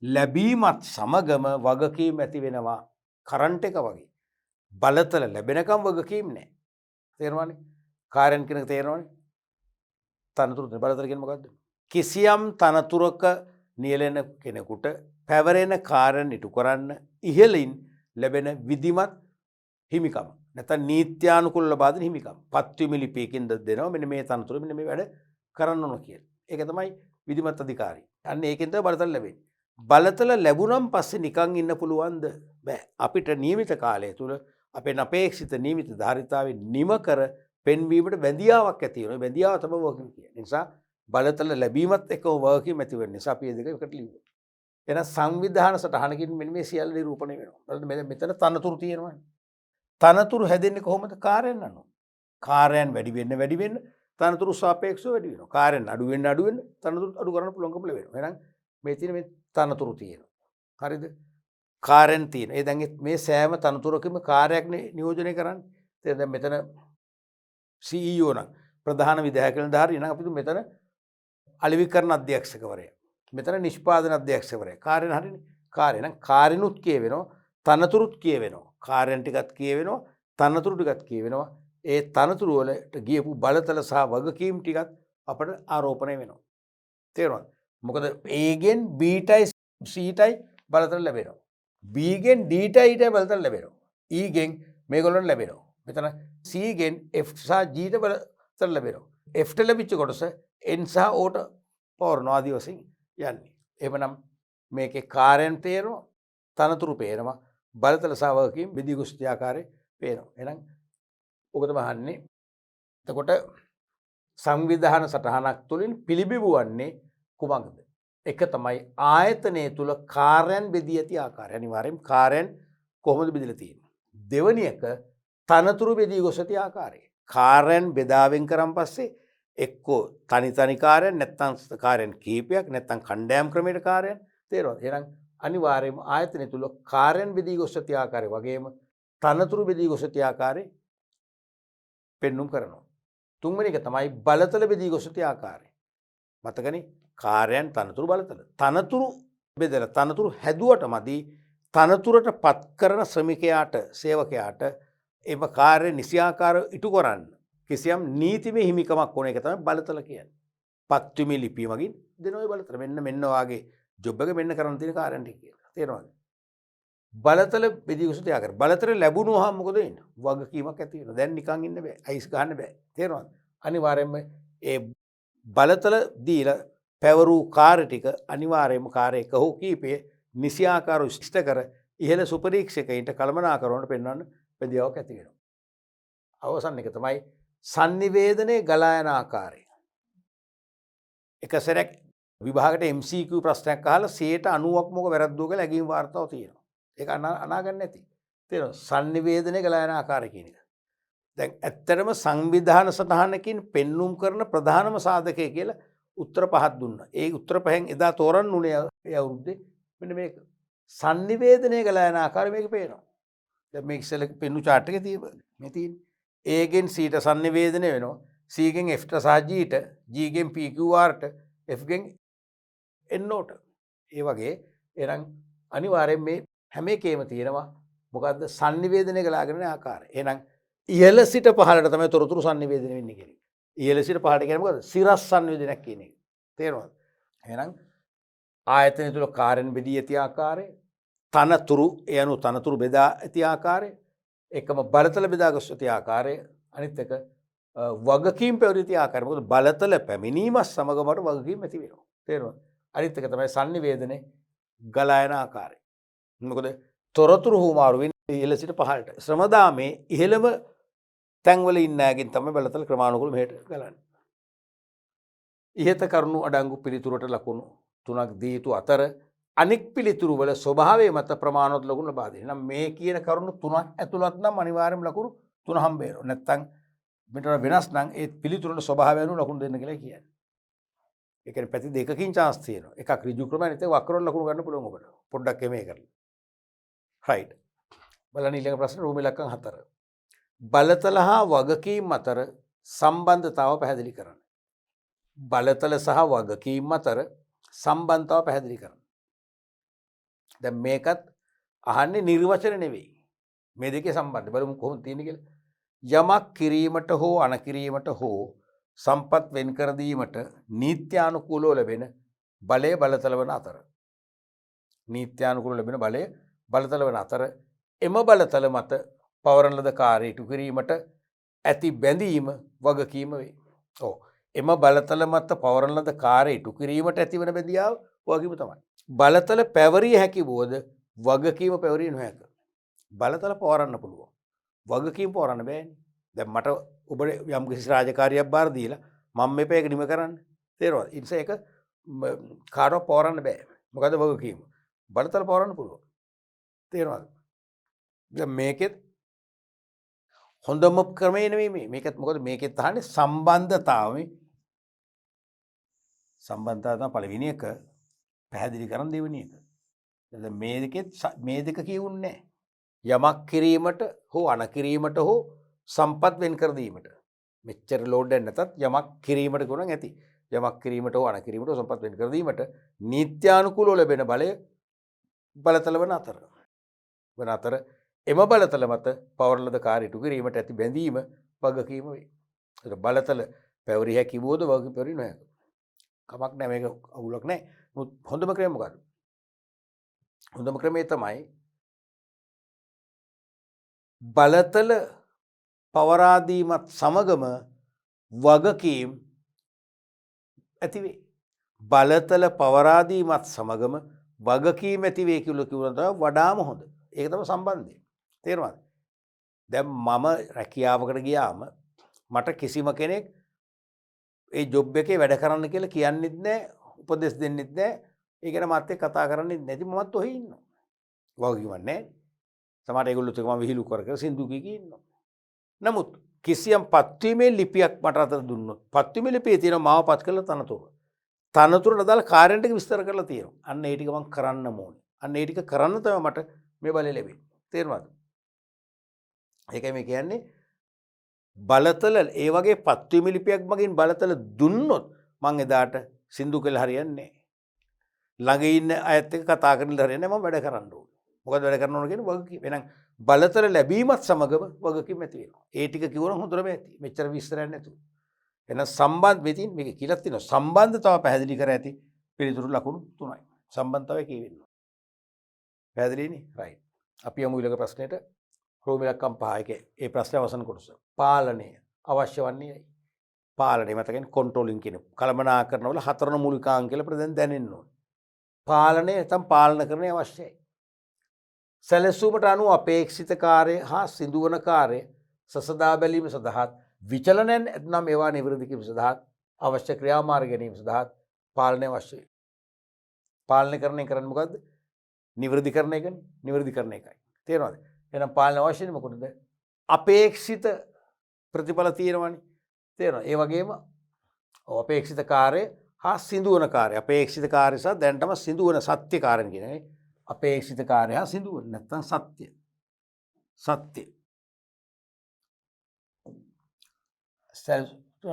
ලැබීමත් සමගම වගකීම් ඇති වෙනවා. කරන්ට් එක වගේ. බලතල ලැබෙනකම් වගකීම් නැහැ. තේරුණානේ? කාර්යයන් කියන එක තේරෙනවනේ? තනතුරු බලතල කියන්නේ මොකද්ද? කිසියම් තනතුරක නියැලෙන කෙනෙකුට පැවරෙන කාර්යන් ඉටු කරන්න ඉහළින් ලැබෙන විධිමත් හිමිකම. නැත්නම් නීත්‍යානුකූල ලබා දෙන හිමිකම. පත්විමි ලිපියකින් දෙනවා මෙන්න මේ තනතුර මෙන්න මේ වැඩ කරන්න ඕන කියලා. ඒක තමයි විධිමත් අධිකාරිය. අන්න ඒකෙන් තමයි බලතල ලැබෙන්නේ. බලතල ලැබුණන් පස්සේ නිකන් ඉන්න පුළුවන්ද? බෑ. අපිට නියමිත කාලය තුල අපේ අපේක්ෂිත නියමිත ධාරිතාවේ නිම කර පෙන්වීමට බැඳියාවක් ඇති වෙනවා. බැඳියාව තමයි වර්කින් කියන්නේ. නිසා බලතල ලැබීමත් එක්කම වර්කින් ඇති වෙන නිසා අපි මේ දෙක එකට ලියුවා. එහෙනම් සංවිධාන සටහනකින් මෙන්න මේ සියල්ල නිරූපණය වෙනවා. මෙතන තනතුරු තියෙනවානේ. තනතුරු හැදෙන්නේ කොහොමද? කාර්යයන් අනුව. කාර්යයන් වැඩි වෙන්න තනතුරු සාපේක්ෂව වැඩි වෙනවා. කාර්යයන් අඩු වෙන්න තනතුරු අඩු කරන්න පුළුවන්කම ලැබෙනවා. එහෙනම් මේ තියෙන මේ තනතුරු තියෙනවා. හරිද? කාර්යයන් තියෙනවා. ඒ දැන් මේ සෑම තනතුරකම කාර්යයක් නියෝජනය කරන්නේ. දැන් මෙතන CEO නම් ප්‍රධාන විධායක නිලධාරී නම් අපි මෙතන අලෙවිකරණ අධ්‍යක්ෂකවරයා. මෙතන නිෂ්පාදන අධ්‍යක්ෂකවරයා. කාර්යන හරිනේ. කාර්ය නම් කාර්යනුත් කියවෙනවා, තනතුරුත් කියවෙනවා. කාර්යන් ටිකත් කියවෙනවා, තනතුරු ටිකත් කියවෙනවා. ඒ තනතුරු වලට ගියපු බලතල සහ වගකීම් ටිකත් අපට ආරෝපණය වෙනවා. තේරුණාද? මොකද A ගෙන් B ටයි C ටයි බලතල ලැබෙනවා. B ගෙන් D ටයි E ටයි බලතල ලැබෙනවා. E ගෙන් මේගොල්ලන්ට ලැබෙනවා. මෙතන C ගෙන් F සහ G ට බලතල ලැබෙනවා. F ට ලැබිච්ච කොටස N සහ O ට පවරනවා ආදී වශයෙන් යන්නේ. එහෙමනම් මේකේ කාර්යයන් තේරෙනවා, තනතුරු පේනවා, බලතල සහ වගකීම් බෙදී ගොස් ඇති ආකාරය පේනවා. එහෙනම් ඔක තමයි අහන්නේ. එතකොට සංවිධාන සටහනක් තුළින් පිළිබිඹු වන්නේ කුමක්ද? එක තමයි ආයතනය තුල කාර්යයන් බෙදී ඇති ආකාරය. අනිවාර්යෙන් කාර්යයන් කොහොමද බෙදලා තියෙන්නේ? දෙවැනි එක තනතුරු බෙදී ගොස් ඇති ආකාරය. කාර්යයන් බෙදාවෙන් කරන් පස්සේ එක්කෝ තනි කාර්යයන් නැත්නම් කාර්යයන් කීපයක් නැත්නම් කණ්ඩායම් ක්‍රමයකට කාර්යයන් තේරෙනවද? එහෙනම් අනිවාර්යයෙන්ම ආයතනය තුල කාර්යයන් බෙදී ගොස් ඇති ආකාරය වගේම තනතුරු බෙදී ගොස් ඇති ආකාරය පෙන්눔 කරනවා. තුන්වෙනි එක තමයි බලතල බෙදී ගොස් ඇති ආකාරය. මතකනේ කාර්යයන් තනතුරු බලතල. තනතුරු බෙදලා තනතුරු හැදුවට මදි තනතුරට පත් කරන ශ්‍රමිකයාට සේවකයාට එම කාර්ය නිසියාකාරව ඉටු කරන්න කිසියම් නීතිමය හිමිකමක් ඕන එක තමයි බලතල කියන්නේ. පත්විමි ලිපිය මගින් දෙන ඔය බලතල මෙන්න වාගේ ජොබ් එක මෙන්න කරන්න තියෙන කාර්යයන් ටික කියලා. තේරෙනවද? බලතල බෙදී ගොස් ඇති ආකාරය. බලතල ලැබුණොහම මොකද වෙන්නේ? වගකීමක් ඇති වෙනවා. දැන් නිකන් ඉන්න බෑ. අයිස් ගන්න බෑ. තේරෙනවද? අනිවාර්යයෙන්ම ඒ බලතල දීලා පැවරූ කාර්ය ටික අනිවාර්යයෙන්ම කාර්ය එක හෝ කීපය නිසියාකාරව ඉෂ්ට කර ඉහළ සුපරීක්ෂකයින්ට කළමනාකරනට පෙන්වන්න බැදියාවක් ඇති වෙනවා. අවසන් එක තමයි sannivedanaya ගලා යන ආකාරය. එක සැරයක් විභාගයට MCQ ප්‍රශ්නයක් අහලා 90ක් මොක වැරද්දුව කියලා ඇගීම් වාර්තාව තියෙනවා. ඒක අනාගන්න නැති. තේරෙනවද? sannivedanaya ගලා යන ආකාරය කියන එක. දැන් ඇත්තටම සංවිධාන සටහනකින් පෙන්눔 කරන ප්‍රධානම සාධකය කියලා උත්තර පහක් දුන්නා. ඒ උත්තර පහෙන් එදා තෝරන්න උනේ ඒ අවුරුද්දේ මෙන්න මේක. sannivedanaya ගලා යන ආකාරය මේක පේනවා. දැන් මේක ඉස්සෙල්ලා පෙන්නු chart එකේ මේ තියෙන්නේ. A ගෙන් C ට sannivedanaya වෙනවා. C ගෙන් F ට සහ G ට, G ගෙන් P Q R ට, F ගෙන් N O ට. ඒ වගේ එහෙනම් අනිවාර්යෙන් මේ හැම එකේම තියෙනවා මොකද්ද sannivedanaya ගලාගෙන යන ආකාරය. එහෙනම් ඉහළ සිට පහළට තමයි තොරතුරු sannivedanaya වෙන්නේ කියන්නේ. ඉහළ සිට පහළට කියන්නේ මොකද්ද? සිරස් sannivedanayak කියන එක. තේරෙනවද? එහෙනම් ආයතනය තුල කාර්යන් බෙදී ඇති ආකාරය, තනතුරු ඒ අනුව තනතුරු බෙදා ඇති ආකාරය, එකම බලතල බෙදා ගොස් ඇති ආකාරය, අනිත් එක වගකීම් පැවරී ඇති ආකාරය. මොකද බලතල පැමිණීම සමගමට වගකීම් ඇති වෙනවා. තේරෙනවද? අනිත් එක තමයි sannivedanaya ගලා යන ආකාරය. මොකද තොරතුරු හුමාරු වෙන්නේ ඉහළ සිට පහළට. ශ්‍රමදාමේ ඉහළම තැන්වල ඉන්න අයගෙන් තමයි බලතල ක්‍රමානුකූලව මෙහෙට ගලන්නේ. ඉහත කරුණු අඩංගු පිළිතුරට ලකුණු 3ක් දී යුතු අතර අනෙක් පිළිතුරු වල ස්වභාවය මත ප්‍රමාණවත් ලකුණු ලබා දෙනවා. නම් මේ කියන කරුණු 3ක් ඇතුළත් නම් අනිවාර්යයෙන්ම ලකුණු 3 හම්බ වෙනවා. නැත්තම් මෙතන වෙනස් නම් ඒ පිළිතුරේ ස්වභාවය අනුව ලකුණු දෙන්න කියලා කියන්නේ. ඒ කියන්නේ පැති දෙකකින් chance තියෙනවා. එකක් ඍජු ක්‍රමය අනිත් එක වක්‍රව ලකුණු ගන්න පුළුවන් ඔබට. පොඩ්ඩක් එමේ කරලා. right. බලන්න ඊළඟ ප්‍රශ්න රූම ඉලක්කම් 4. බලතල හා වගකීම් අතර සම්බන්ධතාව පැහැදිලි කරන්න. බලතල සහ වගකීම් අතර සම්බන්ධතාව පැහැදිලි කරන්න. දැන් මේකත් අහන්නේ නිර්වචන නෙවෙයි. මේ දෙකේ සම්බන්ධය බලමු කොහොමද තියෙන්නේ කියලා. යමක් කිරීමට හෝ අනකිරීමට හෝ සම්පත් වෙන් කර දීමට නීත්‍යානුකූලව ලැබෙන බලය බලතල වන අතර. නීත්‍යානුකූලව ලැබෙන බලය බලතල වන අතර එම බලතල මත පවරන ලද කාර්ය ඉටු කිරීමට ඇති බැඳීම වගකීම වේ. ඔව්. එම බලතල මත පවරන ලද කාර්ය ඉටු කිරීමට ඇතිවන බැඳියාව වගකීම තමයි. බලතල පැවරිය හැකි වුවද වගකීම පැවරිය නොහැක. බලතල පවරන්න පුළුවන්. වගකීම පවරන්න බෑනේ. දැන් මට ඔබට යම් කිසි රාජකාරියක් බාර දීලා මම මේක ඒක නිම කරන්න. තේරෙනවද? ඒ නිසා ඒක කාටවත් පවරන්න බෑ. මොකද වගකීම. බලතල පවරන්න පුළුවන්. තේරෙනවද? දැන් මේකෙත් හොඳම ක්‍රමය නෙමෙයි මේ. මේකත් මොකද මේකෙත් අහන්නේ සම්බන්ධතාවය. සම්බන්ධතාව තමයි පළවෙනි එක. පැහැදිලි කරන් දෙවෙනි එක. දැන් මේ දෙකෙත් මේ දෙක කියුන්නේ නැහැ. යමක් කිරීමට හෝ අනකිරීමට හෝ සම්පත් වෙන් කර දීමට. මෙච්චර ලෝඩ් එක නැතත් යමක් කිරීමට ගුණන් ඇති. යමක් කිරීමට හෝ අනකිරීමට හෝ සම්පත් වෙන් කර දීමට නීත්‍යානුකූලව ලැබෙන බලය බලතල වන අතර. වන අතර එම බලතල මත පවරන ලද කාර්ය ඉටු කිරීමට ඇති බැඳීම වගකීම වේ. ඒක බලතල පැවරිය හැකි වූද වගකීම පැවරිය නොහැක. කමක් නැහැ මේක අවුලක් නැහැ. හොඳම ක්‍රමය මොකක්ද? හොඳම ක්‍රමය තමයි බලතල පවරාදීමත් සමගම වගකීම් ඇතිවේ. බලතල පවරාදීමත් සමගම වගකීම් ඇතිවේ කියලා කිව්වොත් වඩාම හොඳ. ඒක තමයි සම්බන්ධය. තේරුණාද? දැන් මම රැකියාවකට ගියාම මට කිසිම කෙනෙක් ඒ ජොබ් එකේ වැඩ කරන්න කියලා කියන්නෙත් නැහැ, උපදෙස් දෙන්නෙත් නැහැ. ඒ ගැන මාත් එක්ක කතා කරන්නෙත් නැති මමත් ඔහි ඉන්නවා. වගකීමක් නැහැ. සමහර ඒගොල්ලොත් එක්ක මම විහිළු කර කර සින්දු කී ඉන්නවා. නමුත් කිසියම් පත්වීමේ ලිපියක් මට අතට දුන්නොත් පත්වීමේ ලිපියේ තියෙන මාව පත් කළ තනතුර. තනතුරට අදාළ කාර්යයන් ටික විස්තර කරලා තියෙනවා. අන්න ඒ ටික මම කරන්න ඕනේ. අන්න ඒ ටික කරන්න තමයි මට මේ බලය ලැබෙන්නේ. තේරුණාද? ඒකයි මේ කියන්නේ බලතල ඒ වගේ පත්වීම ලිපියක් මගින් බලතල දුන්නොත් මං එදාට සින්දු කියලා හරියන්නේ නැහැ. ළඟ ඉන්න අයත් එක්ක කතා කරලා හරියන්නේ නැහැ. මම වැඩ කරන්න ඕනේ. මොකද වැඩ කරන්න ඕන කියන්නේ වගකීම. එහෙනම් බලතල ලැබීමත් සමගම වගකීම් ඇති වෙනවා. ඒ ටික කිව්වොත් හොඳටම ඇති. මෙච්චර විස්තරයක් නැතුව. එහෙනම් සම්බන්ධ වෙතින් මේක කියලා තියෙනවා. සම්බන්ධතාව පැහැදිලි කර ඇති පිළිතුරු ලකුණු 3යි. සම්බන්ධතාවය කියවෙන්නේ. පැහැදිලිනේ? රයිට්. අපි යමු ඊළඟ ප්‍රශ්නෙට. රෝම ඉලක්කම් 5 ඒ ප්‍රශ්නේ අවසන් කොටස. පාලනය අවශ්‍ය වන්නේ ඇයි? පාලනය මතකනේ කන්ට්‍රෝලින් කියන කළමනාකරනවල 4 මූලිකාංග කියලා අපිට දැන් දැනෙන්න ඕනේ. පාලනය නැත්නම් පාලනකරණය අවශ්‍යයි. සැලසුමට අනුව අපේක්ෂිත කාර්ය හා සිදුවන කාර්ය සසදා බැලීම සඳහා විචලනයන් නැත්නම් ඒවා නිවැරදි කිරීම සඳහා අවශ්‍ය ක්‍රියාමාර්ග ගැනීම සඳහා පාලනය අවශ්‍යයි. පාලනකරණය කරන්නේ මොකද්ද? නිවැරදිකරණ එකනේ. නිවැරදිකරණ එකයි. තේරෙනවද? එහෙනම් පාලන අවශ්‍යනේ මොකටද? අපේක්ෂිත ප්‍රතිඵල තියෙනවනේ. තේරෙනවද? ඒ වගේම අපේක්ෂිත කාර්ය හා සිදුවන කාර්ය. අපේක්ෂිත කාර්ය සහ දැනටම සිදුවන සත්‍ය කාර්යන කියන්නේ අපේක්ෂිත කාර්ය හා සිදුවන නැත්නම් සත්‍ය. සත්‍ය.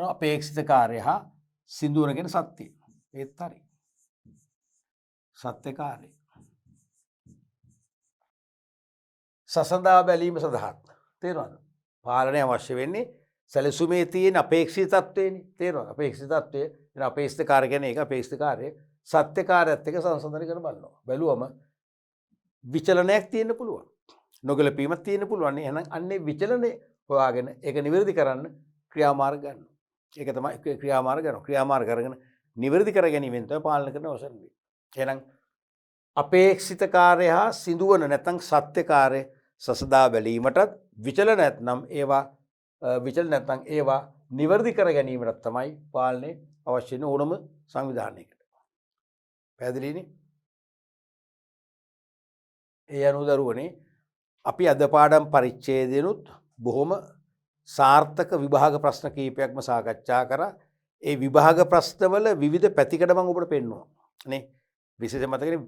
අපේක්ෂිත කාර්ය හා සිදුවන කියන සත්‍ය. ඒත් හරි. සත්‍ය කාර්ය. සසඳා බැලීම සඳහා තේරෙනවද? පාලනය අවශ්‍ය වෙන්නේ සැලසුමේ තියෙන අපේක්ෂිත තත්ත්වේනේ. තේරෙනවද? අපේක්ෂිත තත්ත්වය එන අපේක්ෂිත කාර්ය කියන්නේ ඒක අපේක්ෂිත කාර්ය සත්‍ය කාර්යයත් එක්ක සංසන්දනය කරන බලනවා. බැලුවම විචලනයක් තියෙන්න පුළුවන්. නොගැලපීමක් තියෙන්න පුළුවන්. එහෙනම් අන්නේ විචලනේ හොයාගෙන ඒක නිවැරදි කරන්න ක්‍රියාමාර්ග ගන්නවා. ඒක තමයි ක්‍රියාමාර්ග ගන්නවා. ක්‍රියාමාර්ග කරගෙන නිවැරදි කර ගැනීමෙන් තමයි පාලන කරන අවසන් වෙන්නේ. එහෙනම් අපේක්ෂිත කාර්ය හා සිදුවන නැත්නම් සත්‍ය කාර්ය සසදා බැලීමටත් විචල නැත්නම් ඒවා නිවැරදි කර ගැනීමට තමයි පාලනය අවශ්‍ය වෙන ඕනම සංවිධානයකට. පැහැදිලිනේ? ඒ අනුව දරුවනේ අපි අද පාඩම් පරිච්ඡේදයනුත් බොහොම සාර්ථක විභාග ප්‍රශ්න කීපයක්ම සාකච්ඡා කරා. ඒ විභාග ප්‍රශ්නවල විවිධ පැතිකඩ මම ඔබට පෙන්නුවා. නේ? විශේෂ මතකනේ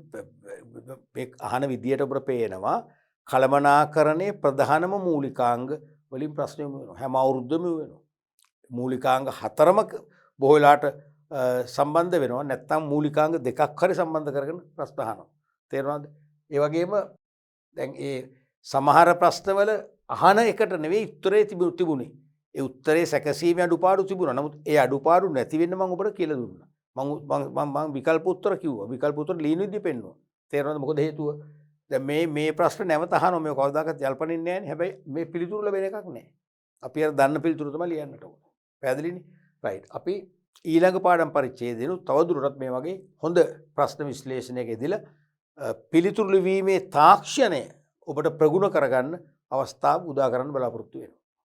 මේ අහන විදියට ඔබට පේනවා කළමනාකරණයේ ප්‍රධානම මූලිකාංග වලින් ප්‍රශ්න යොමු වෙනවා. හැම අවුරුද්දම වෙනවා. මූලිකාංග 4ම බොහෝ වෙලාවට සම්බන්ධ වෙනවා. නැත්නම් මූලිකාංග 2ක් හරි සම්බන්ධ කරගෙන ප්‍රශ්න අහනවා. තේරුණාද? ඒ වගේම දැන් ඒ සමහර ප්‍රශ්නවල අහන එකට නෙවෙයි උත්තරේ තිබුණේ. ඒ උත්තරේ සැකසීමේ අඩුපාඩු තිබුණා. නමුත් ඒ අඩුපාඩු නැති වෙන්න මම ඔබට කියලා දුන්නා. මම විකල්ප උත්තර කිව්වා. විකල්ප උත්තර ලියන විදිහ පෙන්නුවා. තේරෙනවද මොකද හේතුව? දැන් මේ ප්‍රශ්න නැවත අහනවා. මේ කවදාකවත් යල්පනින්නේ නැහැ නේ. හැබැයි මේ පිළිතුරු ලැබෙන එකක් නැහැ. අපි අර දන්න පිළිතුරු තමයි ලියන්නට ඕනේ. පැහැදිලිනේ? රයිට්. අපි ඊළඟ පාඩම් පරිච්ඡේදයෙන් තවදුරටත් මේ වගේ හොඳ ප්‍රශ්න විශ්ලේෂණයක යෙදিলা පිළිතුරු ලිවීමේ තාක්ෂණය ඔබට ප්‍රගුණ කරගන්න අවස්ථාව උදා කරන්න බලාපොරොත්තු වෙනවා.